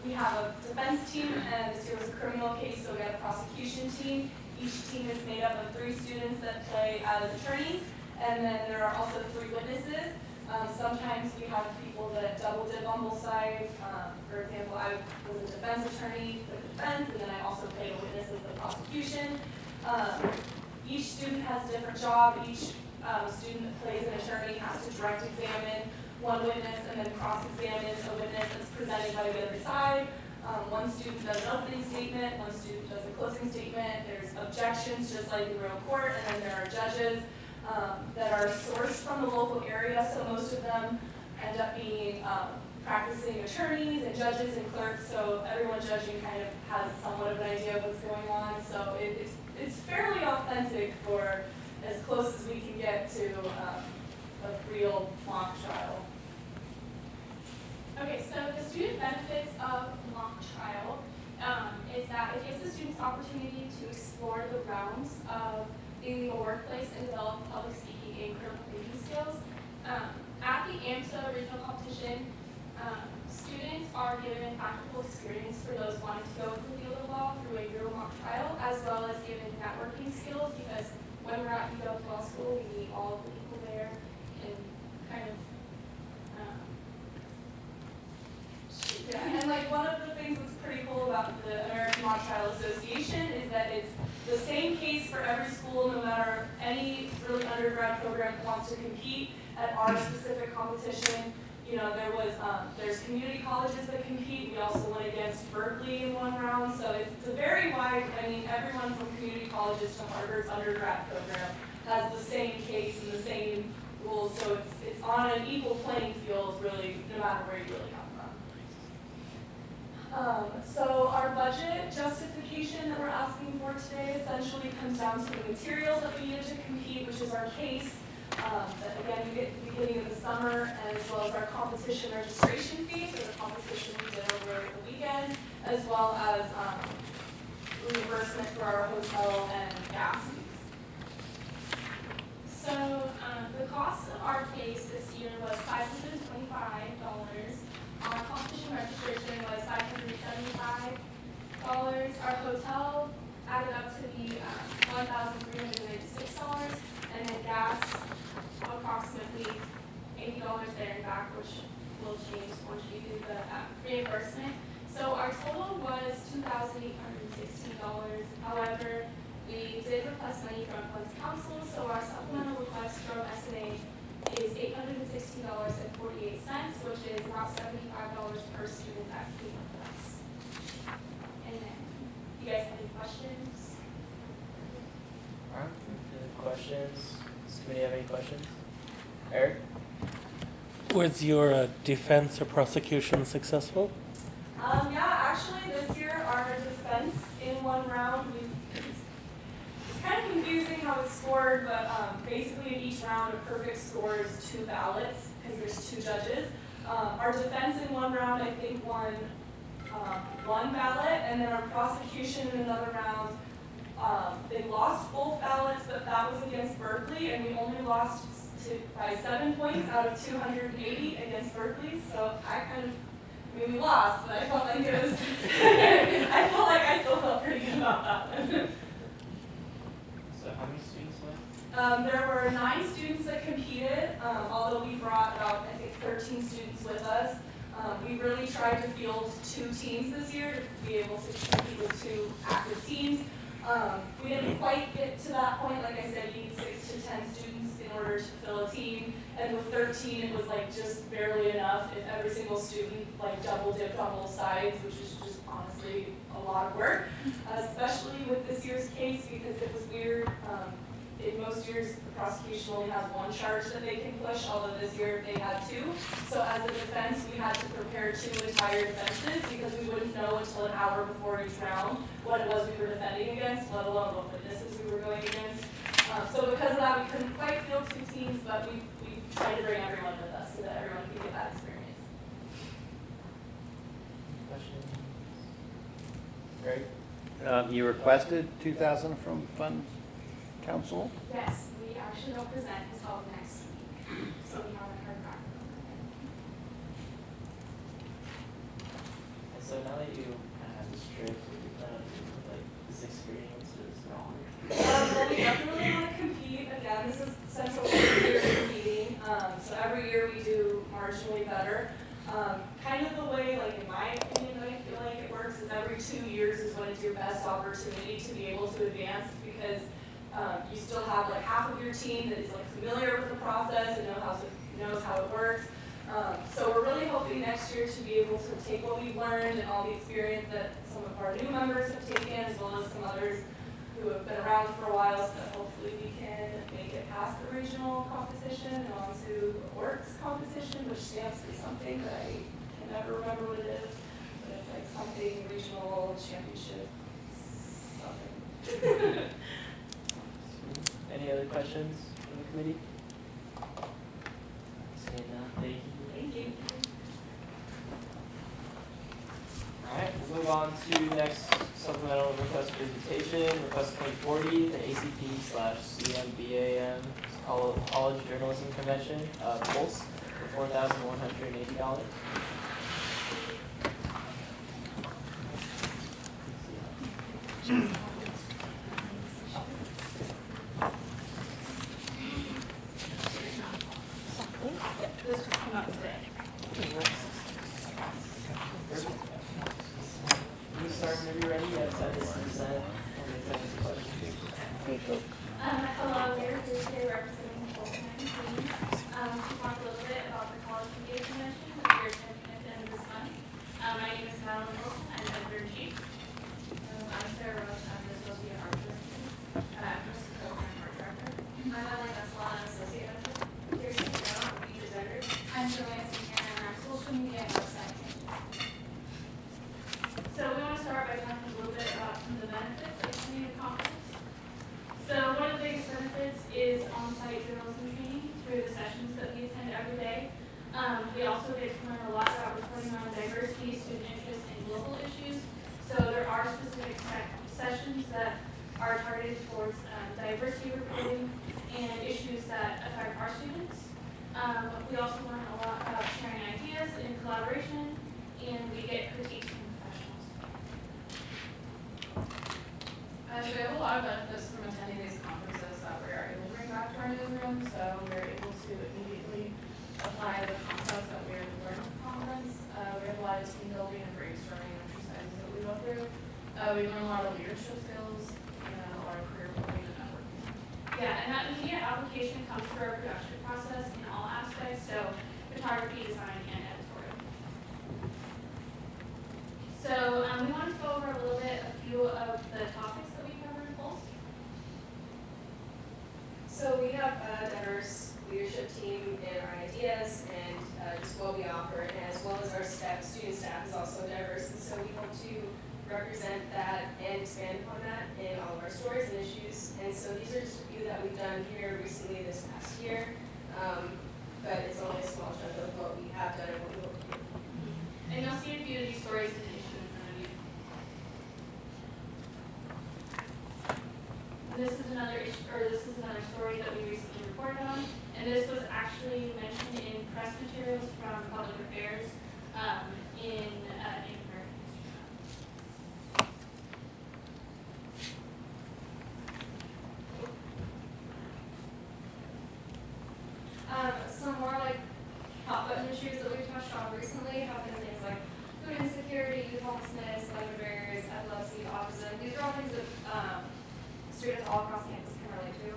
We have a defense team, and this year was a criminal case, so we have a prosecution team. Each team is made up of 3 students that play as attorneys, and then there are also 3 witnesses. Sometimes we have people that double dip on both sides. For example, I was a defense attorney for the defense, and then I also played a witness as the prosecution. Each student has a different job. Each student that plays an attorney has to direct examine one witness and then cross-examine a witness that's presented by the other side. One student does an opening statement, one student does a closing statement. There's objections, just like in real court, and then there are judges that are sourced from the local area, so most of them end up being practicing attorneys and judges and clerks, so everyone judging kind of has somewhat of an idea of what's going on. So it's fairly authentic for as close as we can get to a real mock trial. Okay, so the student benefits of mock trial is that it gives the students opportunity to explore the realms of the legal workplace and develop public speaking and critical thinking skills. At the AMSA regional competition, students are given practical experience for those wanting to go into the field of law through a real mock trial, as well as given networking skills, because when we're at UW Law School, we meet all of the people there and kind of Yeah, and like one of the things that's pretty cool about the American Mock Trial Association is that it's the same case for every school, no matter any really undergrad program that wants to compete at our specific competition. You know, there's community colleges that compete. We also went against Berkeley in one round, so it's a very wide. I mean, everyone from community colleges to Harvard's undergrad program has the same case and the same rules, so it's on an equal playing field, really, no matter where you really come from. So our budget justification that we're asking for today essentially comes down to the materials that we needed to compete, which is our case, that again we get at the beginning of the summer, and as well as our competition registration fee for the competition we did over the weekend, as well as reimbursement for our hotel and gas fees. So the cost of our case this year was $525. Our competition registration was $575. Our hotel added up to be $1,396, and then gas approximately $80 there and back, which will change once we do the reimbursement. So our total was $2,816. However, we did request money from Funds Council, so our supplemental request from S&A is $816.48, which is about $75 per student that came with us. And then, do you guys have any questions? All right, any questions? Does the committee have any questions? Eric? Was your defense or prosecution successful? Yeah, actually this year our defense in one round, it's kind of confusing how it's scored, but basically in each round a perfect score is 2 ballots because there's 2 judges. Our defense in one round I think won 1 ballot, and then our prosecution in another round, they lost both ballots, but that was against Berkeley, and we only lost by 7 points out of 280 against Berkeley, so we lost, but I felt like it was, I felt like I still felt pretty good about that one. So how many students went? There were 9 students that competed, although we brought about, I think, 13 students with us. We really tried to field 2 teams this year to be able to compete with 2 active teams. We didn't quite get to that point. Like I said, you need 6 to 10 students in order to fill a team. And with 13, it was like just barely enough if every single student like double dipped on both sides, which is just honestly a lot of work, especially with this year's case because it was weird. In most years, the prosecution only has 1 charge that they can push, although this year they had 2. So as a defense, we had to prepare 2 entire defenses because we wouldn't know until an hour before each round what it was we were defending against, let alone what witnesses we were going against. So because of that, we couldn't quite field 2 teams, but we tried to bring everyone with us so that everyone could get that experience. Questions? Greg? You requested 2,000 from Funds Council? Yes, we actually don't present until next week, so we haven't heard back from them. marginally better. Kind of the way, like in my opinion, that I feel like it works is every 2 years is when it's your best opportunity to be able to advance, because you still have like half of your team that is like familiar with the process and knows how it works. So we're really hoping next year to be able to take what we've learned and all the experience that some of our new members have taken, as well as some others who have been around for a while, so that hopefully we can make it past the regional competition and onto the works competition, which stands for something that I can never remember what it is, but it's like something regional championship something. Any other questions from the committee? Seeing none, thank you. Thank you. Alright, we'll move on to next supplemental request presentation, request 2040, the ACP/CMBAM College Journalism Convention, Pulse, for $4,180. This just came out today. Can you start whenever you're ready? Yes, I just present. Hello, we're here today representing the Pulse magazine to talk a little bit about the College Media Convention that we're attending at the end of this month. My name is Madeline Wilson. I'm editor-in-chief. I'm Sarah Roach. I'm the associate art director. I'm just the program art director. I'm Emily Vesla. I'm associate editor. Here's Sarah, the presenter. I'm Joanne Senior, and I'm social media and website manager. So we want to start by talking a little bit about some of the benefits of attending the conference. So one of the biggest benefits is on-site journalism training through the sessions that we attend every day. We also get to learn a lot about reporting on diversity, student interest, and global issues. So there are specific sessions that are targeted towards diversity reporting and issues that affect our students. We also learn a lot about sharing ideas and collaboration, and we get critiques from professionals. So we have a lot of benefits from attending these conferences that we are able to bring back to our newsroom. So we're able to immediately apply the concepts that we learned at the conference. We have a lot of team building and brainstorming exercises that we go through. We learn a lot of leadership skills and a lot of career building and networking. Yeah, and that media application comes through our production process in all aspects, so photography, design, and editorial. So we wanted to go over a little bit, a few of the topics that we cover in Pulse. So we have a diverse leadership team in our ideas and just what we offer, and as well as our student staff is also diverse, and so we hope to represent that and expand upon that in all of our stories and issues. And so these are just a few that we've done here recently this past year, but it's only a small chunk of what we have done and what we hope to do. And you'll see a few of these stories in the issue in front of you. This is another story that we recently reported on, and this was actually mentioned in press materials from Public Affairs in Native American History. Some more like hot button issues that we've touched on recently have been things like food insecurity, youth homelessness, language barriers, epilepsy, autism. These are all things that students all across campus can relate to.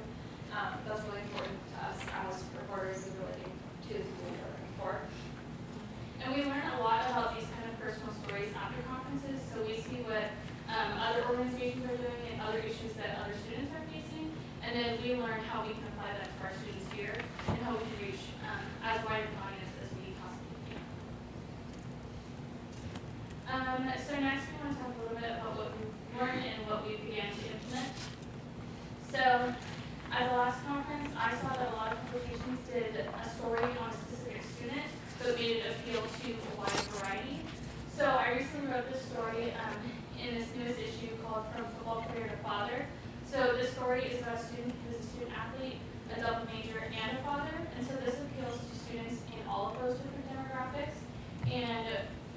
That's really important to us as reporters and relating to the people we're looking for. And we learn a lot about these kind of personal stories after conferences, so we see what other organizations are doing and other issues that other students are facing, and then we learn how we can apply that to our students here and how we can reach as wide an audience as we possibly can. So next we want to talk a little bit about what we learned and what we began to implement. So at the last conference, I saw that a lot of publications did a story on a specific student, but made it appeal to a wide variety. So I recently wrote this story in this newest issue called From Football Player to Father. So this story is about a student who is a student athlete, a double major, and a father. And so this appeals to students in all of those different demographics. And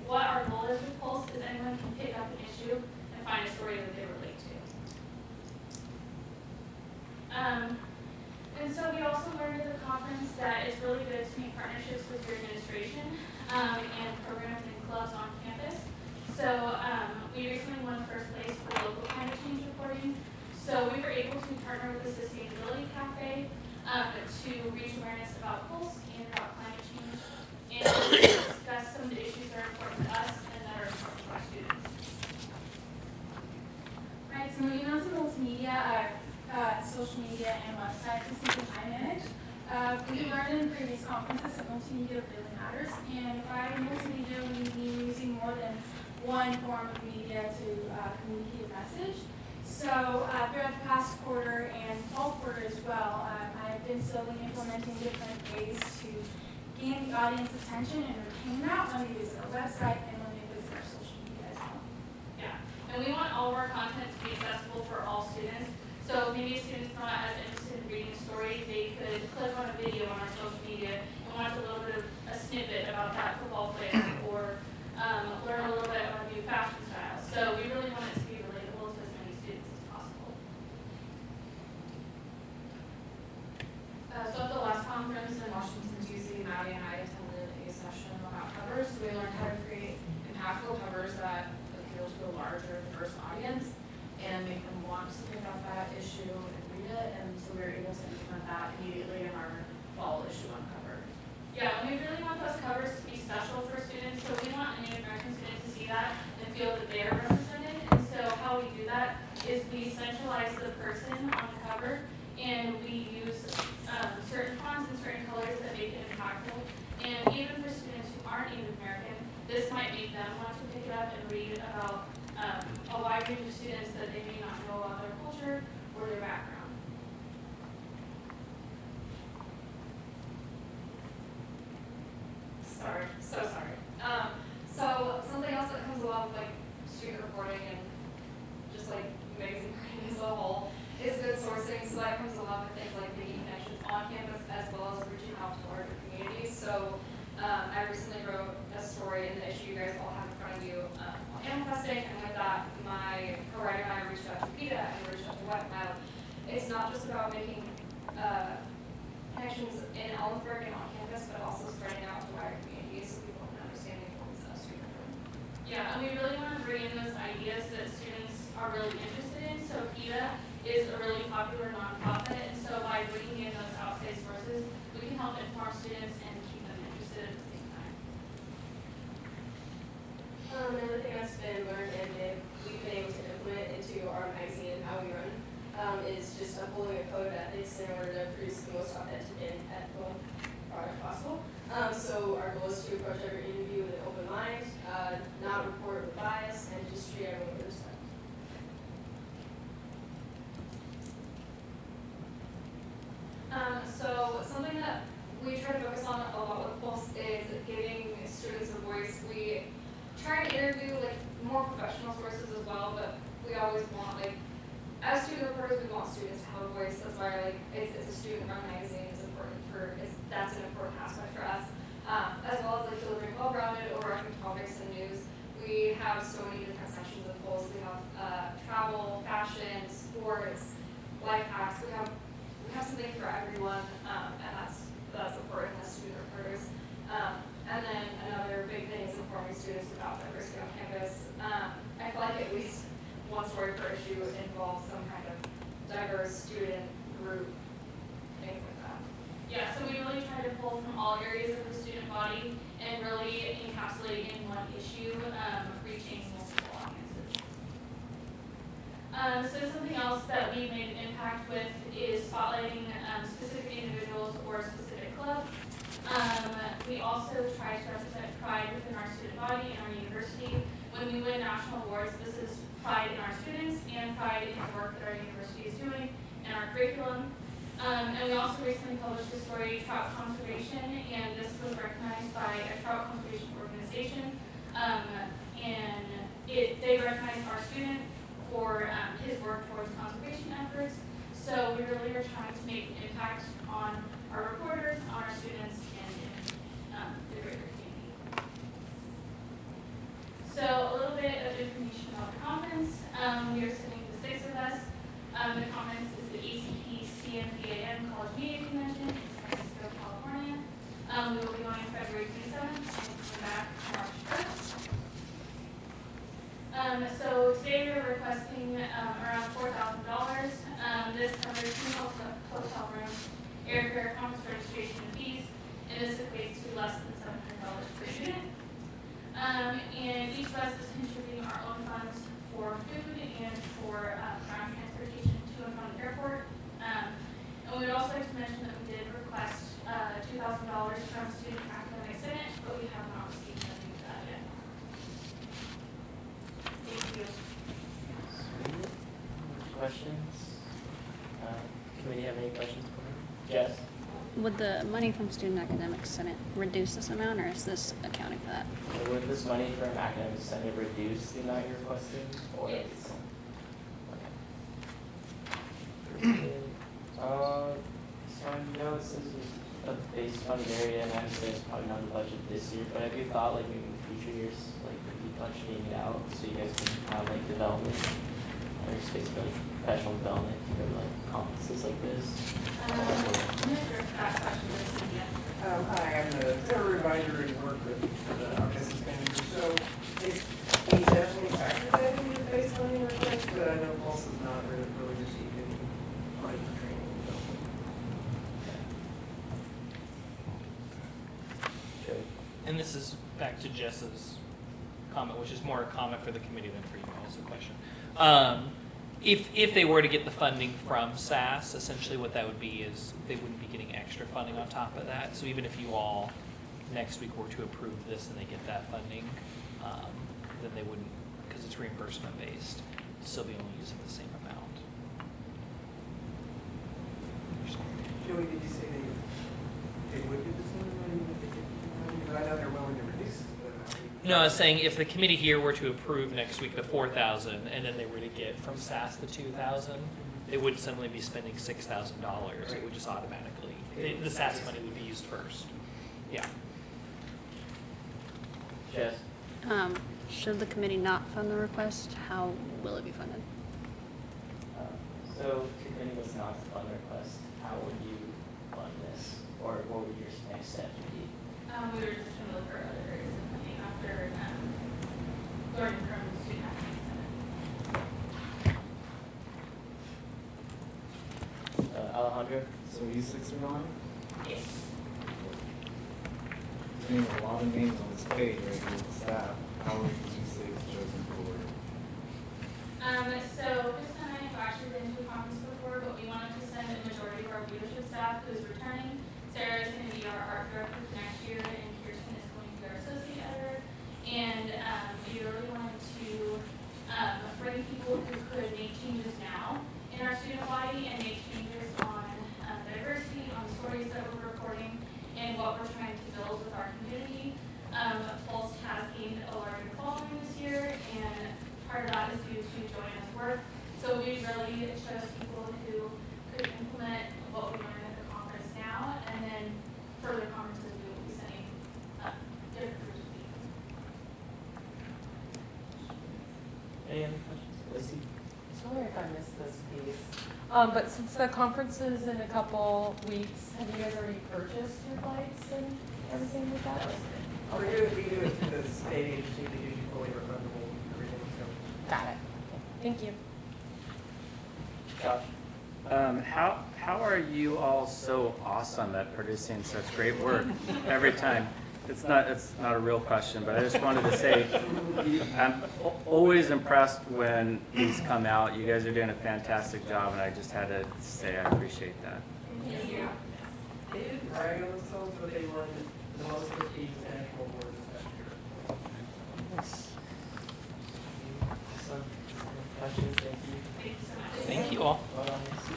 what our goal is with Pulse is anyone can pick up an issue and find a story that they relate to. And so we also learned at the conference that it's really good to make partnerships with your administration and programs and clubs on campus. So we recently won first place for local climate change reporting. So we were able to partner with the Sustainability Cafe to reach awareness about pulse and about climate change and discuss some of the issues that are important to us and that are important to our students. Alright, so moving on to multimedia, social media and websites is something I manage. We learned in previous conferences that multimedia really matters, and by multimedia we mean using more than one form of media to communicate a message. So throughout the past quarter and fall quarter as well, I've been slowly implementing different ways to gain the audience attention and retain that when they visit our website and when they visit our social media as well. Yeah, and we want all of our content to be accessible for all students. So maybe a student's not as interested in reading a story, they could click on a video on our social media and watch a little bit of a snippet about that football player or learn a little bit about new fashion styles. So we really want it to be relatable to as many students as possible. So at the last conference in Washington, D.C., Maddie and I attended a session about covers. We learned how to create impactful covers that appeal to a larger, diverse audience and make them want to pick up that issue and read it. And so we were able to implement that immediately in our fall issue on cover. Yeah, and we really want those covers to be special for students. So we want a new American student to see that and feel that they are represented. And so how we do that is we centralize the person on the cover and we use certain fonts and certain colors that make it impactful. And even for students who aren't Native American, this might make them want to pick it up and read about a wide range of students that they may not know about their culture or their background. Sorry, so sorry. So something else that comes along with like student reporting and just like magazine writing as a whole is good sourcing. So that comes along with things like making connections on campus as well as reaching out to larger communities. So I recently wrote a story in the issue you guys all have in front of you on animal testing, and with that, my co-writer and I reached out to PETA and we reached out to Wetmile. It's not just about making connections in Ellensburg and on campus, but also spreading out to wider communities so people can understand the importance of student reporting. Yeah, and we really want to bring in those ideas that students are really interested in. So PETA is a really popular nonprofit, and so by bringing in those outside sources, we can help inform students and keep them interested at the same time. Another thing that's been learned and we've been able to implement into our magazine and how we run is just upholding a code of ethics in order to produce the most authentic and ethical product possible. So our goal is to approach every interview with an open mind, not report with bias, and just treat everyone with respect. So something that we try to focus on a lot with Pulse is giving students a voice. We try to interview like more professional sources as well, but we always want like, as student reporters, we want students to have a voice. That's why like it's a student-run magazine. It's important that's an important aspect for us, as well as like delivering well-rounded, overarching topics and news. We have so many different sections of Pulse. We have travel, fashion, sports, life hacks. We have something for everyone, and that's important as student reporters. And then another big thing is informing students about diversity on campus. I feel like at least one story per issue involves some kind of diverse student group, things like that. Yeah, so we really try to pull from all areas of the student body and really encapsulate in one issue, reaching multiple audiences. So something else that we made an impact with is spotlighting specific individuals or specific clubs. We also try to represent pride within our student body and our university. When we win national awards, this is pride in our students and pride in the work that our university is doing and our curriculum. And we also recently published a story, Trout Conservation, and this was recognized by a trout conservation organization. And they recognized our student for his work towards conservation efforts. So we really are trying to make an impact on our reporters, on our students, and in the greater community. So a little bit of information about the conference. We are sitting the 6 of us. The conference is the ACP CMPAM College Media Convention in San Francisco, California. We will be going February 27th and coming back Would the money from Student Academic Senate reduce this amount, or is this accounting for that? So would this money from academic senate reduce the amount you're requesting? Or Yes. So I know this is a base funded area, and I understand it's probably not in the budget this year, but have you thought like maybe in future years, like maybe budgeting it out so you guys can have like development or space for like professional development to go to like conferences like this? I'm gonna direct that question to Cynthia. Hi, I'm the Trevor Advisor and work with the business manager. So we definitely factor that into the base funding request, but I know Pulse is not really receiving any money for training. And this is back to Jess's comment, which is more a comment for the committee than for you all's question. If they were to get the funding from SAS, essentially what that would be is they wouldn't be getting extra funding on top of that. So even if you all next week were to approve this and they get that funding, then they wouldn't, because it's reimbursement based, still be only using the same amount. Joey, did you say they would do this one? I know they're willing to reduce it. No, I was saying if the committee here were to approve next week the 4,000 and then they were to get from SAS the 2,000, they wouldn't suddenly be spending $6,000. It would just automatically, the SAS money would be used first. Yeah. Jess? Should the committee not fund the request, how will it be funded? So if the committee was not to fund the request, how would you fund this? Or what would your next steps be? We were just gonna look for other areas of funding after, learning from the Student Academic Senate. Alejandro? So E6 are on? Yes. There's a lot of names on this page right here with staff. How are E6 chosen for? So Chris and I have actually been to a conference before, but we wanted to send a majority of our leadership staff who's returning. Sarah is going to be our art director for next year, and Kirsten is going to be our associate editor. And we really wanted to bring people who could make changes now in our student body and make changes on diversity, on stories that we're reporting, and what we're trying to build with our community. Pulse has gained a larger following this year, and part of that is due to Joanna's work. So we really chose people who could implement what we learned at the conference now, and then further conferences we will be sending different groups of people. Any other questions? Lacey? Sorry if I missed this piece. But since the conference is in a couple weeks, have you guys already purchased your flights and everything like that? We do it through the state agency. They usually fully refundable. Everything's covered. Got it. Thank you. Josh? How are you all so awesome at producing such great work every time? It's not a real question, but I just wanted to say, I'm always impressed when these come out. You guys are doing a fantastic job, and I just had to say I appreciate that. Thank you. They didn't brag on themselves, but they won the most prestigious national award this past year. Some questions? Thank you. Thank you so much. Thank you all. Well done, Lacey.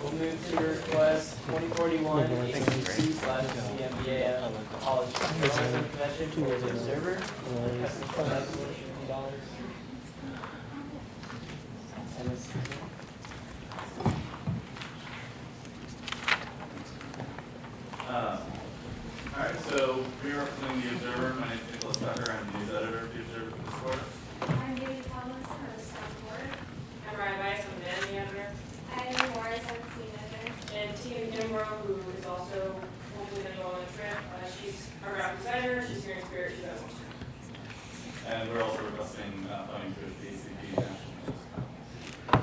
We'll move to request 2041 ACC/CMBA College Journalism Convention for the Observer. $50. And this- All right, so we are representing the Observer. My name is Nicholas Tucker. I'm the news editor of the Observer for this quarter. I'm David Tomlinson, I'm a staff board. I'm Ryan Weiss, I'm the editing editor. I'm Morris, I'm the scene editor. And Tina Kimbrough, who is also hopefully going to go on a trip. She's a graphic designer, she's here in spirit, she's at Washington. And we're also requesting funding through the ACP National News Conference.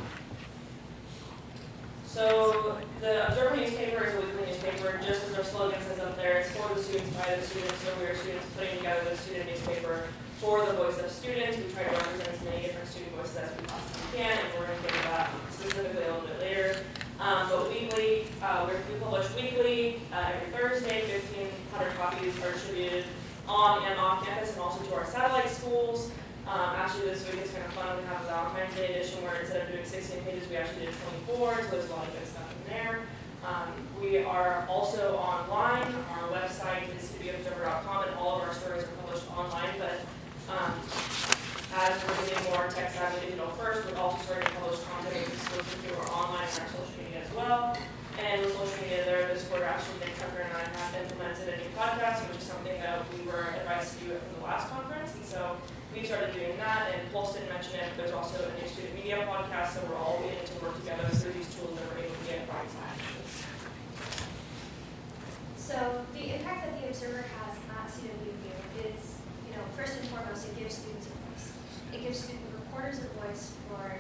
So the Observer newspaper is a weekly newspaper, just as our slogan says up there, it's for the students, by the students, so we are students putting together the student newspaper for the voice of students. We try to represent as many different student voices as we possibly can, and we're going to get to that specifically a little bit later. But weekly, we publish weekly, every Thursday, 1,500 copies are distributed on and off campus and also to our satellite schools. Actually, this week it's kind of fun. We have a Valentine's Day edition where instead of doing 16 pages, we actually did 24, so there's a lot of good stuff in there. We are also online. Our website is cwobserver.com, and all of our stories are published online. But as we're getting more tech-savvy digital first, we're also starting to publish content exclusive to our online and our social media as well. And with social media there, this quarter, actually, Nick Tucker and I have implemented a new podcast, which is something that we were advised to do from the last conference. And so we started doing that, and Paul didn't mention it, but there's also a new student media podcast, so we're all beginning to work together through these tools that we're able to get right actions. So the impact that the Observer has at CWU is, first and foremost, it gives students a voice. It gives student reporters a voice for,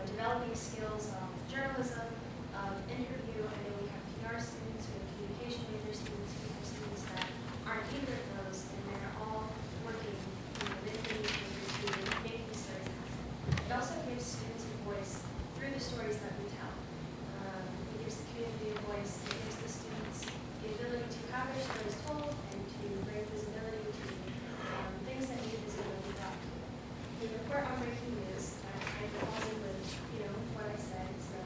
developing skills of journalism, of interview. I know we have PR students, we have communication major students, we have students that aren't either of those, and they're all working, with the newspapers to make these stories happen. It also gives students a voice through the stories that we tell. It gives the community a voice, it gives the students the ability to have their stories told and to bring visibility to things that need visibility brought to. The report on breaking news kind of falls in with, what I said. So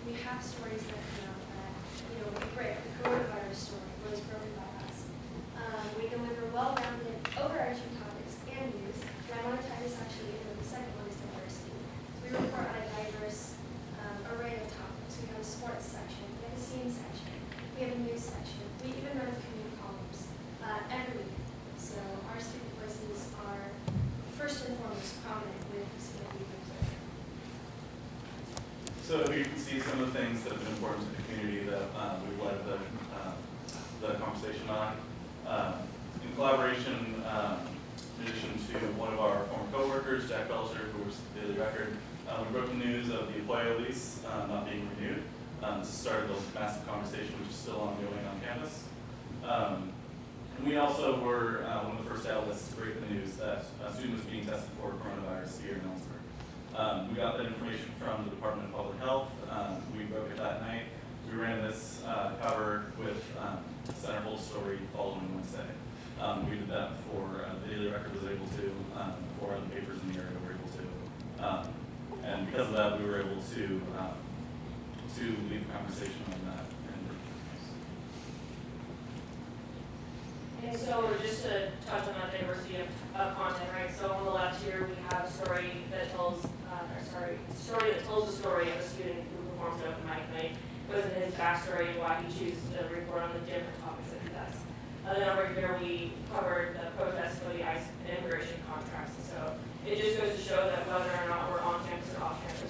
we have stories that come out that, great, the coronavirus story was broken by us. We deliver well-rounded, overarching topics and news. And I want to tie this actually in with the second one is diversity. So we report on a diverse array of topics. We have a sports section, we have a scene section, we have a news section. We even run community columns every week. So our student voices are first and foremost prominent with the CWU Observer. So you can see some of the things that have been important to the community that we've led the conversation on. In collaboration, in addition to one of our former coworkers, Jack Belcher, who was the Daily Record, we broke the news of the employee lease not being renewed. This started a massive conversation, which is still ongoing on campus. And we also were one of the first outlets to break the news that a student was being tested for coronavirus here in Ellensburg. We got that information from the Department of Public Health. We broke it that night. We ran this cover with centerfold story following Wednesday. We did that before the Daily Record was able to, before other papers in the area were able to. And because of that, we were able to lead the conversation on that. And so just to touch on that diversity of content, right? So on the left here, we have a story that tells, the story of a student who performs at open mic night. Goes into his backstory and why he chooses to report on the different topics that he does. And then over here, we covered the protests for the ICE and immigration contracts. And so it just goes to show that whether or not we're on campus or off campus,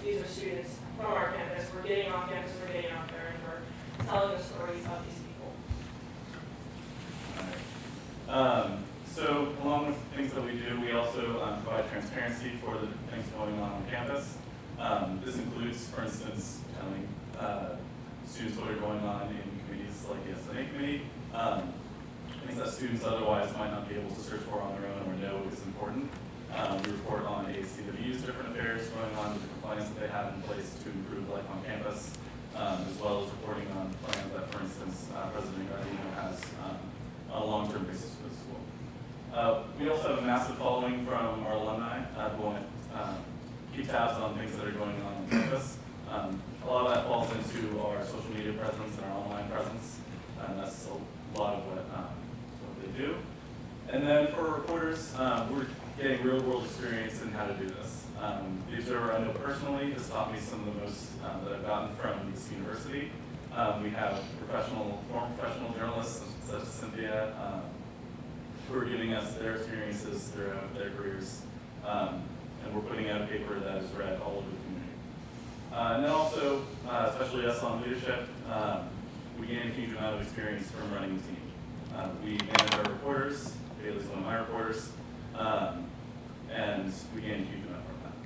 these are students from our campus. We're getting off campus, we're getting out there, and we're telling the stories of these people. So along with things that we do, we also provide transparency for the things going on campus. This includes, for instance, telling students what are going on in committees like the S&A Committee, things that students otherwise might not be able to search for on their own or know is important. We report on CWU's different affairs going on, the different plans that they have in place to improve life on campus, as well as reporting on plans that, for instance, President Gardino has on a long-term basis for the school. We also have a massive following from our alumni who want to keep tabs on things that are going on campus. A lot of that falls into our social media presence and our online presence, and that's a lot of what they do. And then for reporters, we're getting real-world experience in how to do this. The Observer, I know personally, has taught me some of the most that I've gotten from this university. We have former professional journalists such as Cynthia, who are giving us their experiences throughout their careers. And we're putting out a paper that is read all over the community. And then also, especially us on leadership, we gain a huge amount of experience from running the team. We manage our reporters, Bailey's one of my reporters, and we gain a huge amount from that.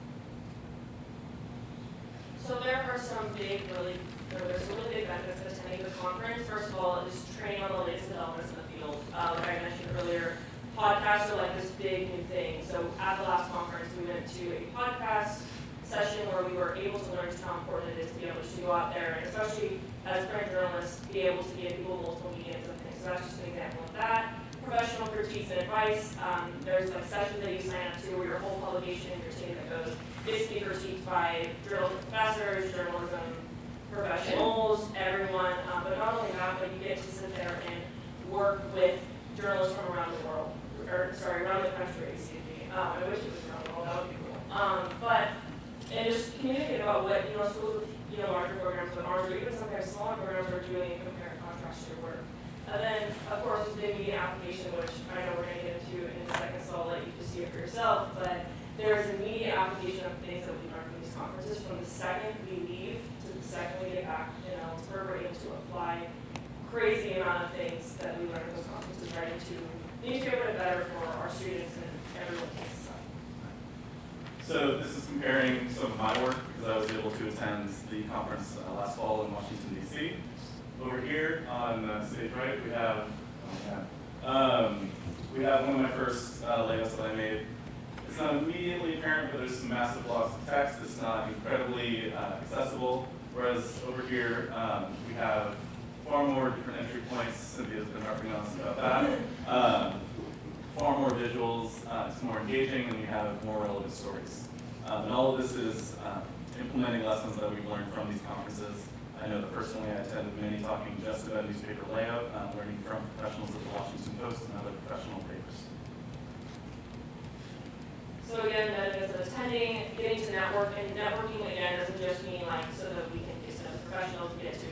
So there are some there's some really big benefits to attending the conference. First of all, is training on the latest developments in the field. Like I mentioned earlier, podcasts are like this big new thing. So at the last conference, we went to a podcast session where we were able to learn just how important it is to be able to go out there, and especially as print journalists, be able to give people multiple mediums of things. So that's just an example of that. professional critiques and advice. There's like sessions that you sign up to where your whole publication and your team that goes basically critiqued by journalism professors, journalism professionals, everyone. But not only that, but you get to sit there and work with journalists from around the world, or sorry, around the country, excuse me. I wish it was around the world, that would be cool. And just communicate about what, schools with, larger programs but ours, or even sometimes smaller programs are doing and compare and contrast your work. And then, of course, the media application, which I know we're going to get into in a second, so I'll let you just see it for yourself, but there is a media application of things that we learn from these conferences from the second we leave to the second we get back, where we're able to apply crazy amount of things that we learn at those conferences right into the newspaper and better for our students and everyone takes up. So this is comparing some of my work because I was able to attend the conference last fall in Washington, D.C. Over here on stage right, we have one of my first layouts that I made. It's not immediately apparent, but there's some massive blocks of text. It's not incredibly accessible. Whereas over here, we have far more different entry points. Cynthia's been harping on us about that. Far more visuals, it's more engaging, and we have more relevant stories. And all of this is implementing lessons that we've learned from these conferences. I know that personally I attended many talking just about newspaper layout, learning from professionals at the Washington Post and other professional papers. So again, the benefits of attending, getting to network, and networking again doesn't just mean like so that we can get to professionals, get to,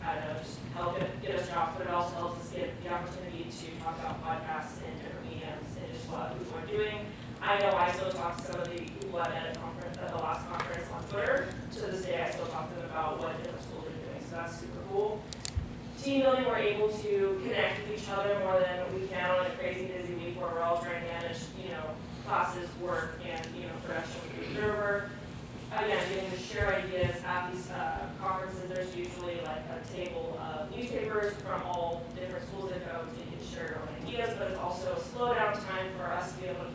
I don't know, just help get us jobs, but it also helps us get the opportunity to talk about podcasts and different mediums and just what people are doing. I know I still talk to some of the people at the last conference on Twitter. To this day, I still talk to them about what different schools are doing, so that's super cool. Team building, we're able to connect with each other more than we can on a crazy busy week where we're all trying to manage, classes, work, and, production with the observer. Again, getting to share ideas at these conferences, there's usually like a table of newspapers from all different schools that go, so you can share your own ideas, but it's also a slow down time for us to be able to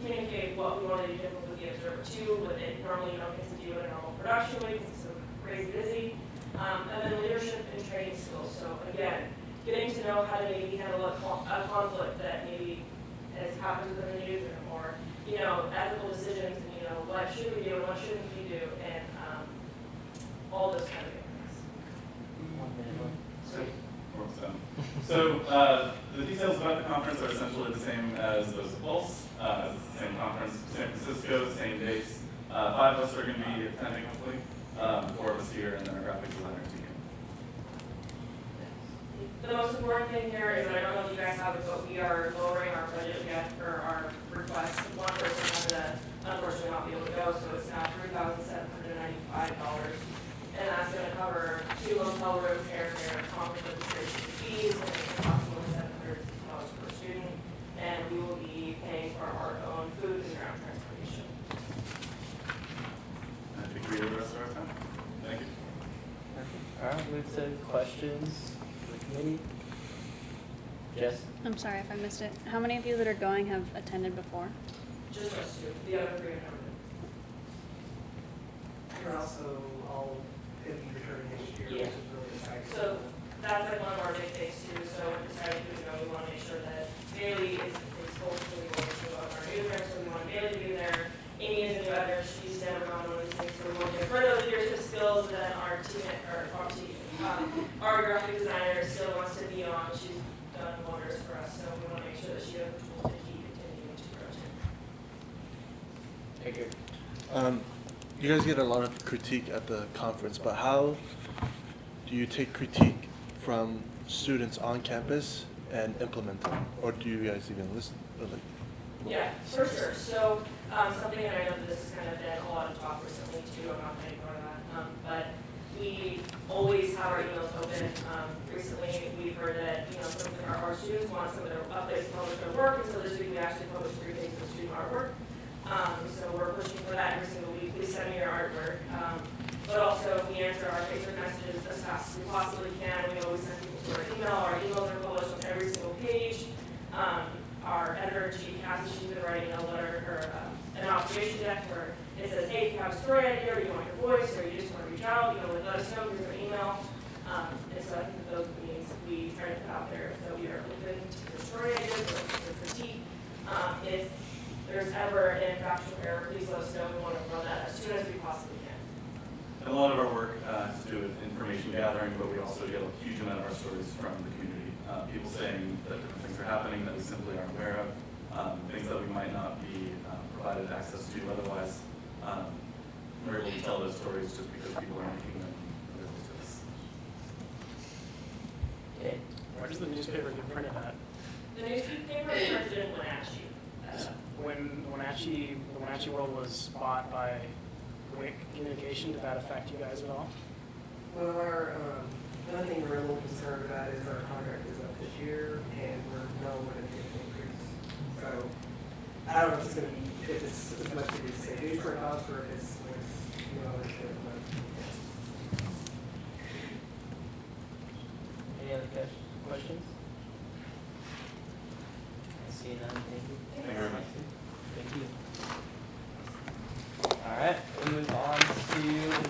communicate what we want to do different with the observer too, but normally you don't get to do it in a normal production week because it's so crazy busy. And then leadership and training skills. So again, getting to know how to maybe handle a conflict that maybe has happened within the newsroom, or ethical decisions, and what should we do and what shouldn't we do, and all those kind of things. 1 minute. So the details about the conference are essentially the same as those of Pulse. It's the same conference, San Francisco, same dates. 5 of us are going to be attending, hopefully. 4 of us here, and then our graphic designer team. The most important thing here is, I don't know if you guys have it, but we are lowering our budget again for our request. One person had to unfortunately not be able to go, so it's now $3,795. And that's going to cover 2 hotel rooms, airfare, conference registration fees, and it's approximately $760 per student. And we will be paying for our own food and ground transportation. I think we have the rest of our time. Thank you. All right, move to questions for the committee. Jess? I'm sorry if I missed it. How many of you that are going have attended before? Just us 2. The other 3 have never been. You're also all going to be returning next year, Yeah. which is really exciting. So that's like one of our big things too. So we're deciding who to go. We want to make sure that Bailey is hopefully going to go on our newsroom. So we want Bailey to be there. Amy is a new editor. She's never gone on these things. So we want to give her those leadership skills. And then our our graphic designer still wants to be on. She's done wonders for us. So we want to make sure that she has the tools to keep continuing to grow too. Take care. You guys get a lot of critique at the conference, but how do you take critique from students on campus and implement them? Or do you guys even listen? Yeah, for sure. So something that I know that this has kind of been a lot of talk recently too, I'm not going to ignore that, but we always have our emails open. Recently we've heard that some of our students want some of their updates to publish their work, and so this week we actually published 3 pages of student artwork. So we're pushing for that every single week. Please send me your artwork. But also we answer our Facebook messages as fast as we possibly can. We always send people to our email. Our emails are published on every single page. Our editor-in-chief, Cassie, she's been writing a letter or an observation deck where it says, hey, if you have a story idea or you want your voice or you just want to reach out, let us know through an email. And so I think that those meetings we try to put out there that we are open to your story ideas. from the community. People saying that different things are happening that we simply aren't aware of, things that we might not be provided access to otherwise. We're able to tell those stories just because people are making them available to us. Okay. Where does the newspaper get printed at? The newspaper is printed in Wenatchee. When the Wenatchee World was bought by WIC Communication, did that affect you guys at all? Well, the only thing we're a little concerned about is our contract is up this year, and we're no when it's going to increase. So, I don't know if it's going to be, if it's as much as say newsprint costs, or if it's with, ownership, but, Any other questions? I see none, thank you. Thank you very much. Thank you. Alright, we'll move on to the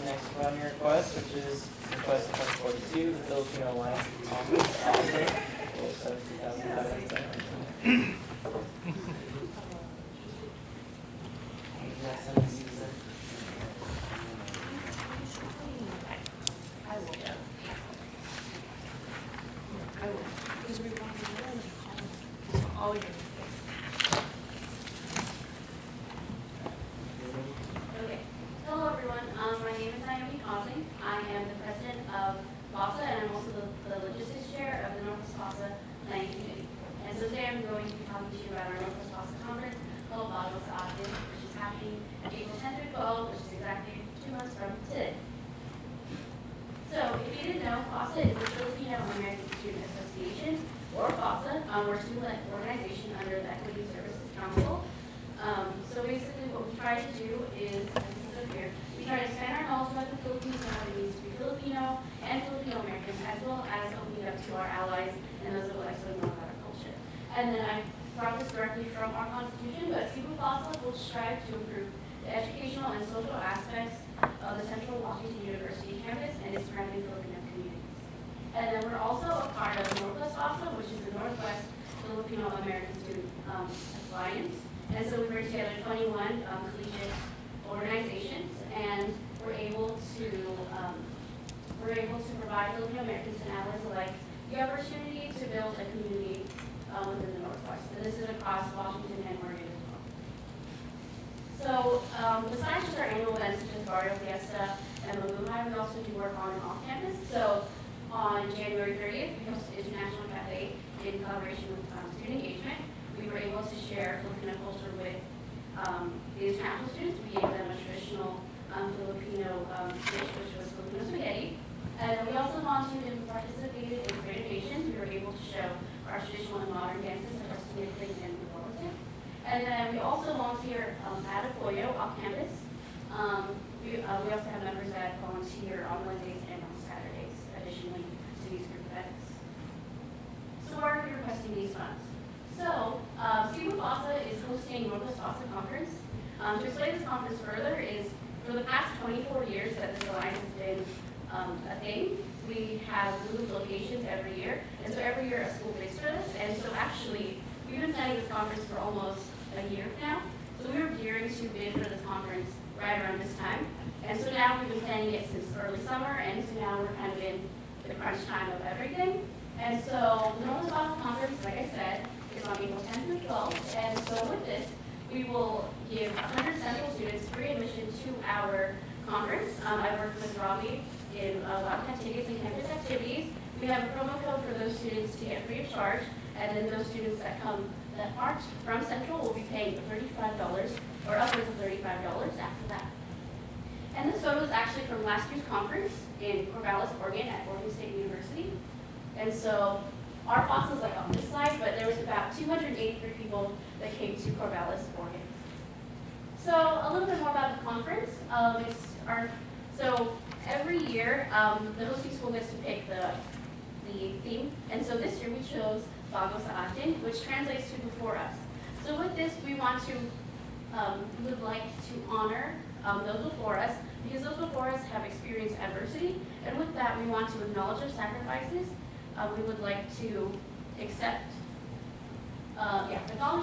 next funding request, which is request number 42, the Filipino Alliance Conference Officer for $17,500. Next one is Susan. I will. Because we want to all your Okay. Hello, everyone. My name is Naomi Cosing. I am the president of FASA, and I'm also the logistics chair of the Northwest FASA Planning Committee. And so today I'm going to be talking to you about our Northwest FASA conference called Bago sa Atin, which is happening April 10th through 12th, which is exactly 2 months from today. So, if you didn't know, FASA is the Filipino American Student Association, or FASA. We're a student organization under the Equity Services Council. So basically what we try to do is, this is up here, we try to expand our knowledge about the Philippines and what it means to be Filipino and Filipino American, as well as opening up to our allies and those that would like to know about our culture. And then I brought this directly from our Constitution, but CWU FASA will strive to improve the educational and social aspects of the Central Washington University campus and its surrounding Filipino communities. And then we're also a part of Northwest FASA, which is the Northwest Filipino American Student Alliance. And so we bring together 21 collegiate organizations, and we're able to provide Filipino Americans and allies alike the opportunity to build a community within the Northwest. And this is across Washington and Oregon as well. So besides just our annual events such as Barrio Fiesta and Mabuhay, we also do work on and off campus. So on January 30th, we hosted International Cafe in collaboration with student engagement. We were able to share Filipino culture with the international students. We gave them a traditional Filipino dish, which was Filipino spaghetti. And we also volunteered and participated in creative nations. We were able to show our traditional and modern dances such as snickling and Bullorte. And then we also volunteer at Apoyo off campus. We also have members that volunteer on Wednesdays and on Saturdays, additionally to these group events. So why are we requesting these funds? So, CWU FASA is hosting Northwest FASA Conference. To explain this conference further is, for the past 24 years that this alliance has been a thing, we have moved locations every year, and so every year a school bids for this, and so actually, we've been planning this conference for almost a year now, so we were gearing to bid for this conference right around this time, and so now we've been planning it since early summer, and so now we're kind of in the crunch time of everything, and so the Northwest FASA Conference, like I said, is on April 10th through 12th, and so with this, we will give 100 Central students free admission to our conference. I worked with Robbie in laptop tickets and campus activities. We have a promo code for those students to get free of charge, and then those students that aren't from Central will be paying $35 or upwards of $35 after that. And this photo is actually from last year's conference in Corvallis, Oregon at Oregon State University. And so our FASA is like on this slide, but there was about 283 people that came to Corvallis, Oregon. So a little bit more about the conference. So every year, the hosting school gets to pick the theme. And so this year we chose Bago sa Atin, which translates to before us. So with this, we would like to honor those before us, because those before us have experienced adversity. And with that, we want to acknowledge their sacrifices. We would like to acknowledge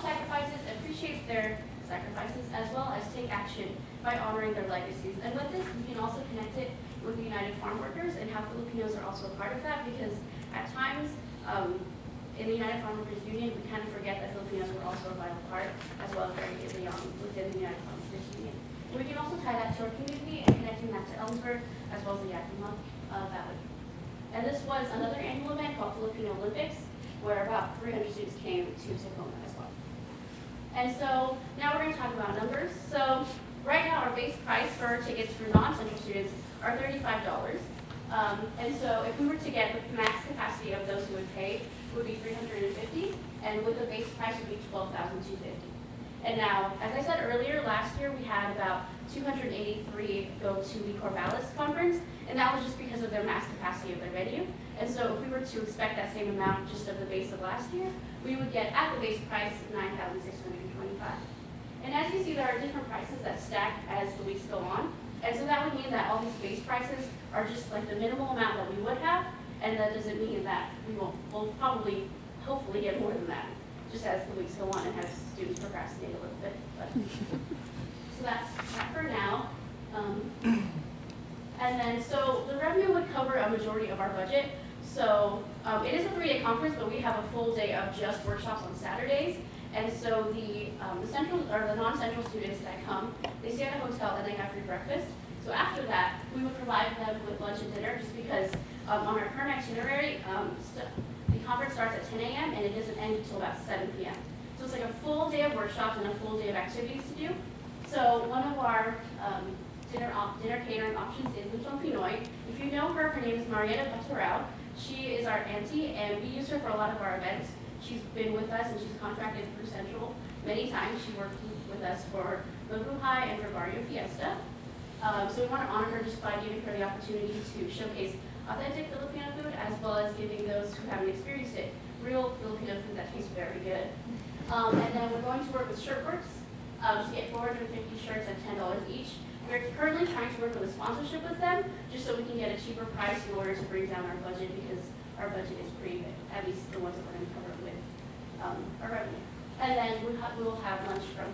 sacrifices, appreciate their sacrifices, as well as take action by honoring their legacies. And with this, we can also connect it with the United Farm Workers and how Filipinos are also a part of that, because At times, in the United Farm Workers Union, we kind of forget that Filipinos were also a vital part, as well as very early on within the United Farm Workers Union. We can also tie that to our community and connecting that to Ellensburg, as well as the Yakima Valley. And this was another annual event called Filipino Olympics, where about 300 students came to Tacoma as well. And so now we're going to talk about numbers. So right now our base price for tickets for non-central students are $35. And so if we were to get the max capacity of those who would pay, would be $350, and with the base price would be $12,250. And now, as I said earlier, last year we had about 283 go to the Corvallis conference, and that was just because of their max capacity of their venue. And so if we were to expect that same amount just of the base of last year, we would get at the base price $9,625. And as you see, there are different prices that stack as the weeks go on. And so that would mean that all these base prices are just like the minimal amount that we would have, and that doesn't mean that we'll probably, hopefully get more than that, just as the weeks go on and as students procrastinate a little bit. But so that's that for now. And then, so the revenue would cover a majority of our budget. So it is a 3-day conference, but we have a full day of just workshops on Saturdays. And so the central or the non-central students that come, they stay at a hotel and they have free breakfast. So after that, we would provide them with lunch and dinner, just because on our current itinerary, the conference starts at 10 a.m. and it doesn't end until about 7 p.m. So it's like a full day of workshops and a full day of activities to do. So one of our dinner catering options is Luchon Pinoy. If you know her, her name is Marietta Baturao. She is our auntie, and we use her for a lot of our events. She's been with us, and she's contracted through Central many times. She worked with us for the High and for Barrio Fiesta. So we want to honor her just by giving her the opportunity to showcase authentic Filipino food, as well as giving those who haven't experienced it real Filipino food that tastes very good. And then we're going to work with Shirtworks to get 450 shirts at $10 each. We're currently trying to work with a sponsorship with them, just so we can get a cheaper price in order to bring down our budget, because our budget is pretty big, at least the ones that we're going to cover with our revenue. And then we will have lunch from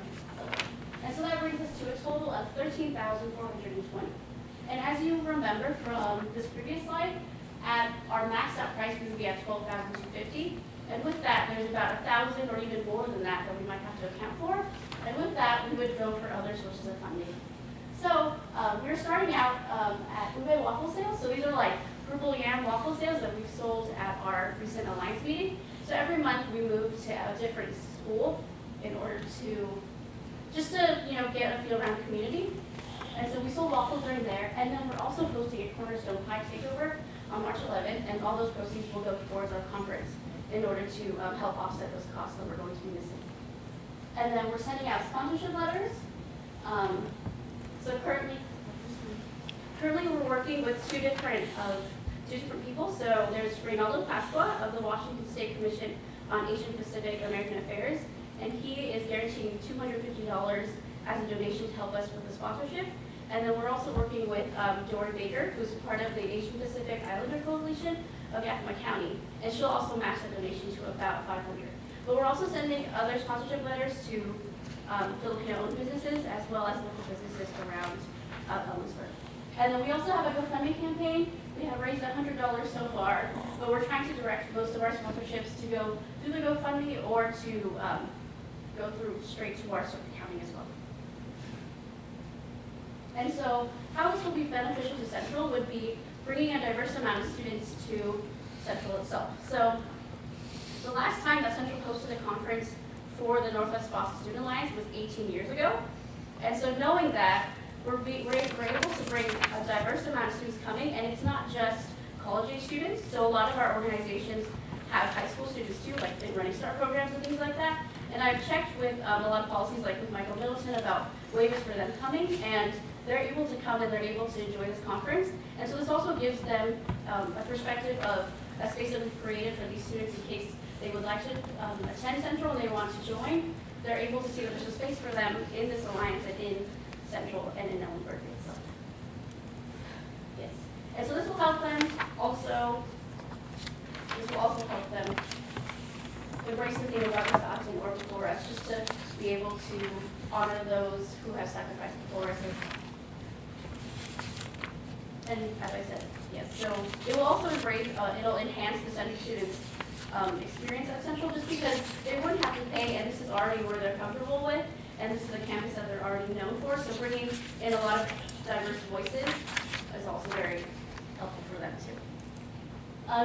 and so that brings us to a total of $13,420. And as you remember from this previous slide, at our maxed out price we would be at $12,250. And with that, there's about 1,000 or even more than that we might have to account for. And with that, we would go for other sources of funding. So we're starting out at ube waffle sales. So these are like purple yam waffle sales that we've sold at our recent alliance meeting. So every month we move to a different school in order to just to get a feel around the community. And so we sold waffles during there, and then we're also hosting a Cornerstone Pie Takeover on March 11th, and all those proceeds will go towards our conference in order to help offset those costs that we're going to be missing. And then we're sending out sponsorship letters. So currently we're working with two different people. So there's Reynaldo Pasqua of the Washington State Commission on Asian Pacific American Affairs, and he is guaranteeing $250 as a donation to help us with the sponsorship. And then we're also working with Dory Baker, who's part of the Asian Pacific Islander Coalition of Yakima County, and she'll also match the donation to about $500. But we're also sending other sponsorship letters to Filipino-owned businesses, as well as local businesses around Ellensburg. And then we also have a GoFundMe campaign. We have raised $100 so far, but we're trying to direct most of our sponsorships to go through the GoFundMe or to go through straight to our circuit county as well. And so how this will be beneficial to Central would be bringing a diverse amount of students to Central itself. So the last time that Central hosted a conference for the Northwest Boston Student Alliance was 18 years ago. And so knowing that, we're able to bring a diverse amount of students coming, and it's not just college-age students. So a lot of our organizations have high school students too, like in Running Start programs and things like that. And I've checked with a lot of policies, like with Michael Middleton, about waivers for them coming, and they're able to come and they're able to enjoy this conference. And so this also gives them a perspective of a space that we've created for these students in case they would like to attend Central and they want to join. They're able to see that there's a space for them in this alliance and in Central and in Ellensburg itself. Yes. And so this will help them also, help them embrace the theme of Dr. Stockton or before us, just to be able to honor those who have sacrificed before us. And as I said, yes, so it will also embrace, it'll enhance the Central students' experience at Central, just because they wouldn't have to pay, and this is already where they're comfortable with, and this is a campus that they're already known for, so bringing in a lot of diverse voices is also very helpful for them too.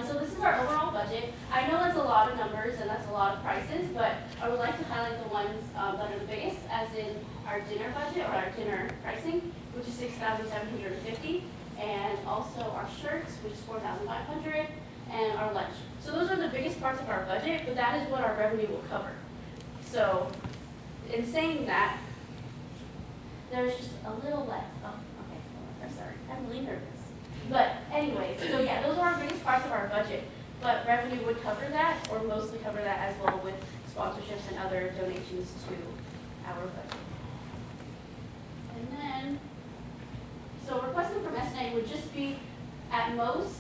So this is our overall budget. I know that's a lot of numbers and that's a lot of prices, but I would like to highlight the ones that are the biggest, as in our dinner budget or our dinner pricing, which is $6,750, and also our shirts, which is $4,500, and our lunch. So those are the biggest parts of our budget, but that is what our revenue will cover. So in saying that, there's just a little left. Oh, okay, I'm sorry, I'm really nervous. But anyways, so yeah, those are our biggest parts of our budget, but revenue would cover that, or mostly cover that as well with sponsorships and other donations to our budget. And then, so requesting from S&A would just be, at most,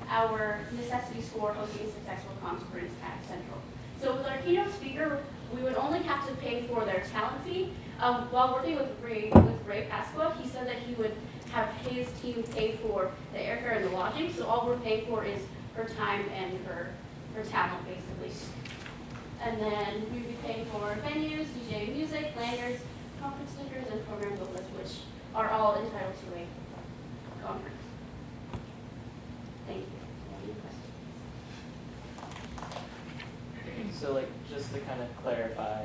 our necessities for hosting a successful conference at Central. So with our keynote speaker, we would only have to pay for their talent fee. While working with Ray Pasqua, he said that he would have his team pay for the airfare and the lodging, so all we're paying for is her time and her talent, basically. And then we'd be paying for venues, DJ music, lanyards, conference stickers, and program booklets, which are all entitled to a conference. Thank you. Any questions? So like, just to kind of clarify,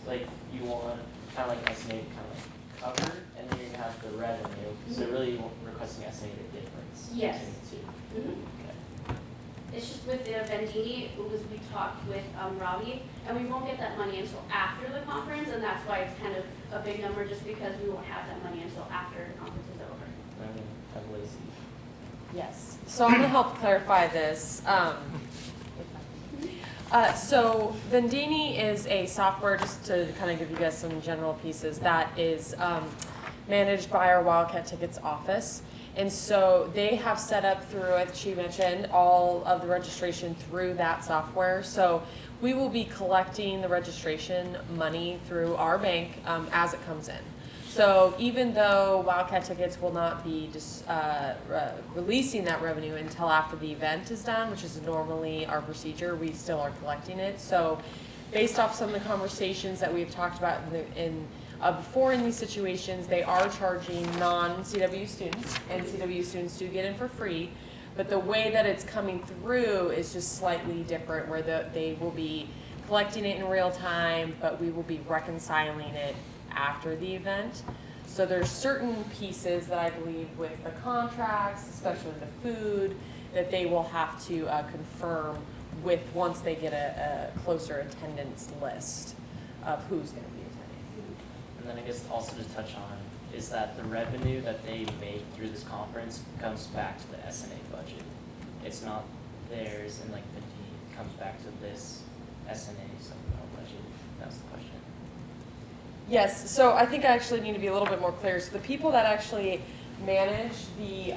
like you want kind of like S&A to kind of like cover, and then you're gonna have the revenue. So really, you want requesting S&A the difference Yes. between the two. Okay. It's just with the Vendini, we talked with Robbie, and we won't get that money until after the conference, and that's why it's kind of a big number, just because we won't have that money until after the conference is over. I mean, I'm lazy. Yes, so I'm gonna help clarify this. So Vendini is a software, just to kind of give you guys some general pieces, that is managed by our Wildcat Tickets office. And so they have set up through, as she mentioned, all of the registration through that software. So we will be collecting the registration money through our bank as it comes in. So even though Wildcat Tickets will not be just releasing that revenue until after the event is done, which is normally our procedure, we still are collecting it. So based off some of the conversations that we've talked about before in these situations, they are charging non-CW students, and CW students do get in for free. But the way that it's coming through is just slightly different, where they will be collecting it in real time, but we will be reconciling it after the event. So there's certain pieces that I believe with the contracts, especially the food, that they will have to confirm with once they get a closer attendance list of who's going to be attending. And then I guess also to touch on is that the revenue that they make through this conference comes back to the S&A budget. It's not theirs, and like it comes back to this S&A supplemental budget. That's the question. Yes, so I think I actually need to be a little bit more clear. So the people that actually manage the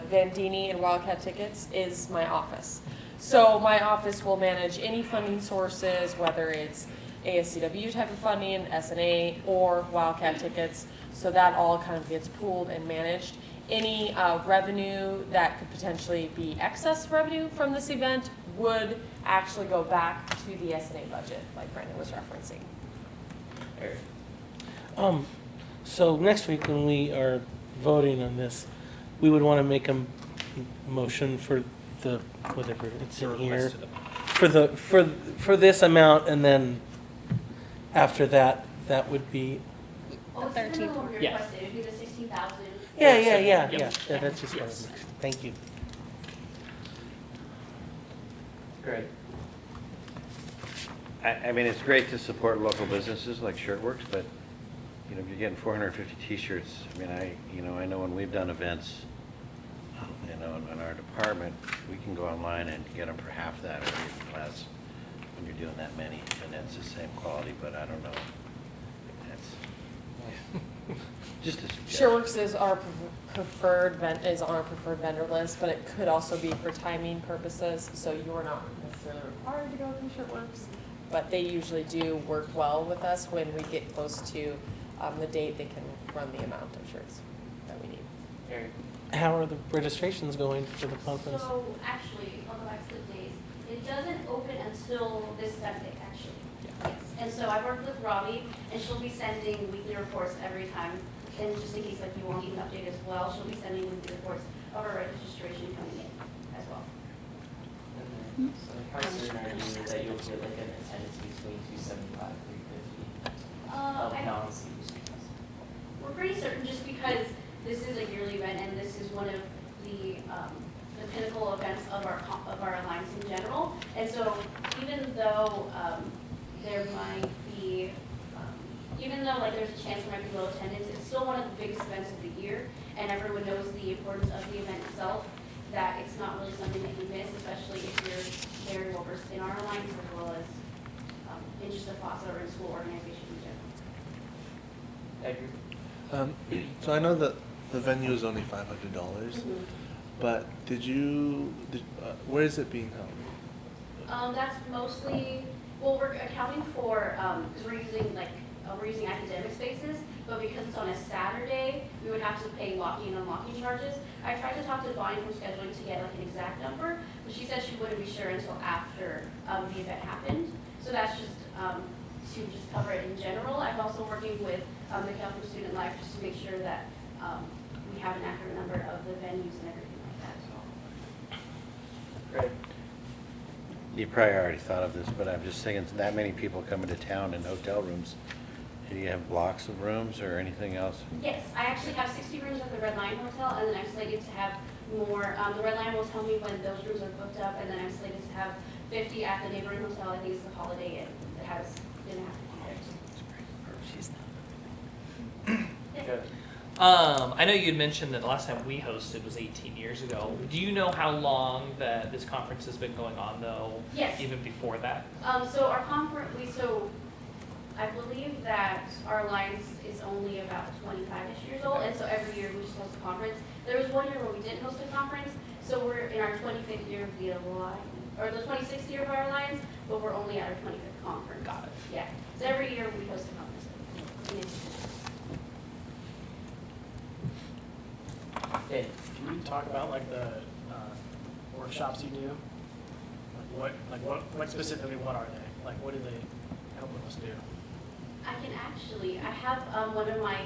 Vendini and Wildcat Tickets is my office. So my office will manage any funding sources, whether it's ASCW type of funding, S&A, or Wildcat Tickets. So that all kind of gets pooled and managed. Any revenue that could potentially be excess revenue from this event would actually go back to the S&A budget, like Brandon was referencing. Eric. So next week when we are voting on this, we would want to make a motion for the, whatever it's in here, for this amount, and then after that, that would be. The 13. Yeah. It would be the 16,000. Yeah, that's just what I was mentioning. Thank you. Great. I mean, it's great to support local businesses like Shirtworks, but you know, if you're getting 450 T-shirts, I mean, I know when we've done events, you know, in our department, we can go online and get them for half that or even less when you're doing that many, and it's the same quality. But I don't know. That's just a suggestion. SureWorks is our preferred vendor list, but it could also be for timing purposes. So you are not necessarily required to go through SureWorks, but they usually do work well with us when we get close to the date. They can run the amount of shirts that we need. Eric. How are the registrations going for the conference? So actually, I'll go back to the days. It doesn't open until this Sunday, actually. Yes. And so I worked with Robbie, and she'll be sending weekly reports every time. And just in case like you want an update as well, she'll be sending weekly reports of our registration coming in as well. And then, so how certain are you that you'll get like an attendance between 275 and 350 of balance? We're pretty certain just because this is a yearly event and this is one of the pinnacle events of our alliance in general. And so even though there might be, even though like there's a chance there might be low attendance, it's still one of the biggest events of the year, and everyone knows the importance of the event itself, that it's not really something that you miss, especially if you're very well versed in our alliance as well as in just the FOSSA or in school organization in general. So I know that the venue is only $500, but where is it being held? That's mostly, well, we're accounting for, because we're using academic spaces, but because it's on a Saturday, we would have to pay locking and unlocking charges. I tried to talk to Bonnie from scheduling to get like an exact number, but she said she wouldn't be sure until after the event happened. So that's just to just cover it in general. I'm also working with the Cal from Student Life just to make sure that we have an accurate number of the venues and everything like that as well. Great. You probably already thought of this, but I'm just thinking, that many people coming to town in hotel rooms. Do you have blocks of rooms or anything else? Yes, I actually have 60 rooms at the Red Lion Hotel, and then I'm slated to have more. The Red Lion will tell me when those rooms are booked up, and then I'm slated to have 50 at the neighboring hotel. I think it's the Holiday Inn that has didn't have Good. I know you had mentioned that the last time we hosted was 18 years ago. Do you know how long that this conference has been going on, though? Yes. Even before that? So our conference, I believe that our alliance is only about 25-ish years old, and so every year we just host a conference. There was one year where we didn't host a conference, so we're in our 25th year of the alliance, or the 26th year of our alliance, but we're only at our 25th conference. Got it. Yeah. So every year we host a conference. Okay. Can you talk about like the workshops you do? Like specifically, what are they? Like, what do they help us do? I have one of my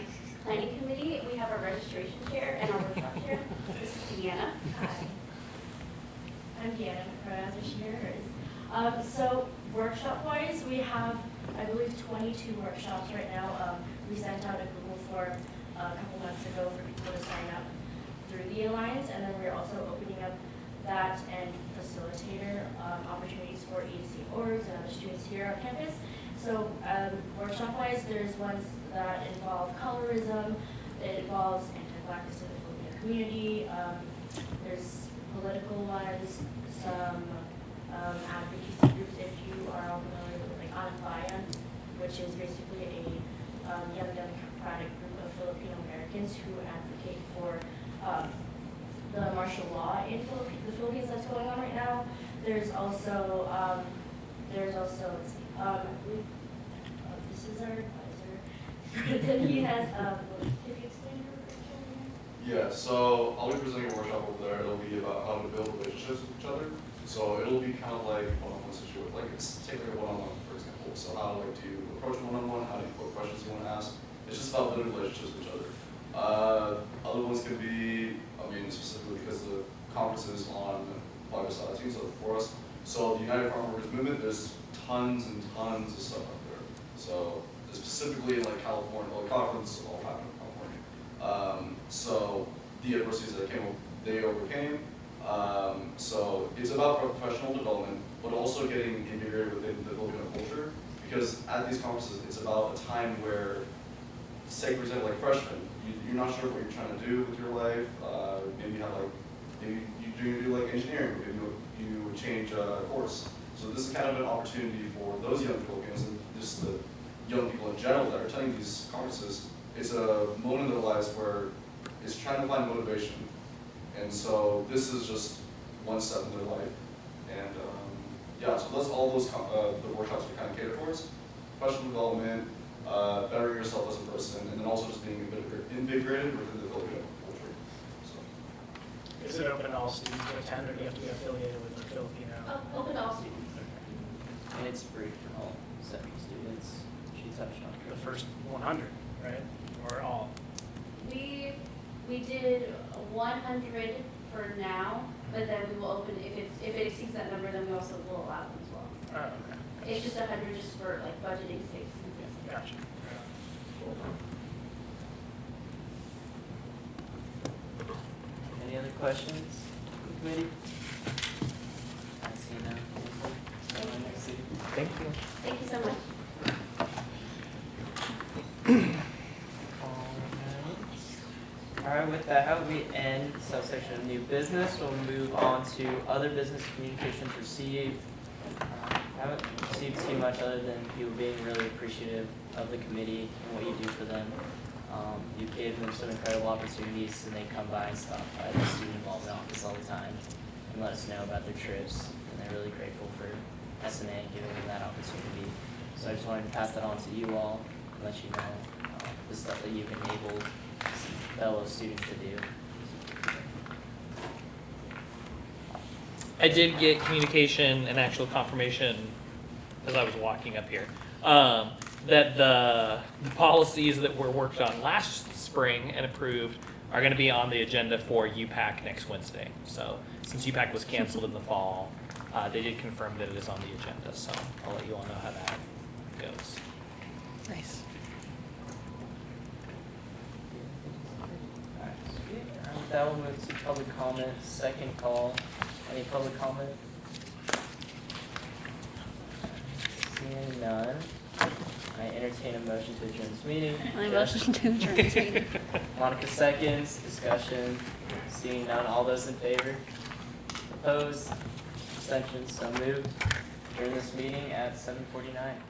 planning committee. We have our registration chair and our workshop chair. This is Deanna. Hi. I'm Deanna. My pronouns are she, hers. So workshop-wise, we have, I believe, 22 workshops right now. We sent out a Google form a couple months ago for people to sign up through the Alliance, and then we're also opening up that and facilitator opportunities for EDC orgs and other students here on campus. So workshop-wise, there's ones that involve colorism, it involves anti-blackness in the Filipino community, there's political ones, some advocacy groups, if you are all familiar with like Anabayan, which is basically a young democratic group of Filipino Americans who advocate for the martial law in the Philippines that's going on right now. There's also, let's see, I believe, this is our advisor. Then he has, if you explain your workshop again? Yeah, so I'll be presenting a workshop over there. It'll be about how to build relationships with each other. So it'll be kind of like one-on-one situation. Like it's take like a one-on-one, for example. So how like to approach one-on-one, how do you put questions you want to ask. It's just about building relationships with each other. Other ones could be, specifically because the conference is on Bible study, so for us. So the United Farm Workers Movement, there's tons and tons of stuff out there. So specifically in like California, well, conference all happened in California. So the adversities that they overcame. So it's about professional development, but also getting integrated within the Filipino culture. Because at these conferences, it's about a time where, say for example, like freshmen, you're not sure what you're trying to do with your life. Maybe you do like engineering, maybe you would change a course. So this is kind of an opportunity for those young Filipinos and just the young people in general that are attending these conferences. It's a moment in their lives where it's trying to find motivation. And so this is just one step in their life. And yeah, so that's all those the workshops we kind of cater towards. Professional development, bettering yourself as a person, and then also just being invigorated within the Filipino culture. So. Is it open to all students to attend, or do you have to be affiliated with a Filipino? Open to all students. And it's free for all 70 students. She touched on The first 100, right? Or all? We did 100 for now, but then we will open, if it exceeds that number, then we also will allow them as well. Oh, okay. It's just 100 just for like budgeting sakes and things like that. Gotcha. Any other questions, committee? I see none. Thank you. Thank you so much. Alright, with that, we end subsection of new business. We'll move on to other business communications received. Haven't received too much other than people being really appreciative of the committee and what you do for them. You gave them some incredible opportunities, and they come by and stop by the student involvement office all the time and let us know about their trips, and they're really grateful for S&A giving them that opportunity. So I just wanted to pass that on to you all and let you know the stuff that you've enabled fellow students to do. I did get communication and actual confirmation as I was walking up here, that the policies that were worked on last spring and approved are going to be on the agenda for UPAC next Wednesday. So since UPAC was canceled in the fall, they did confirm that it is on the agenda. So I'll let you all know how that goes. Nice. That will move to public comment, second call. Any public comment? Seeing none, I entertain a motion to adjourn this meeting. I motion to adjourn this meeting. Monica seconds, discussion. Seeing none, all those in favor? Opposed? Abstentions, so moved. Adjourn this meeting at 7:49.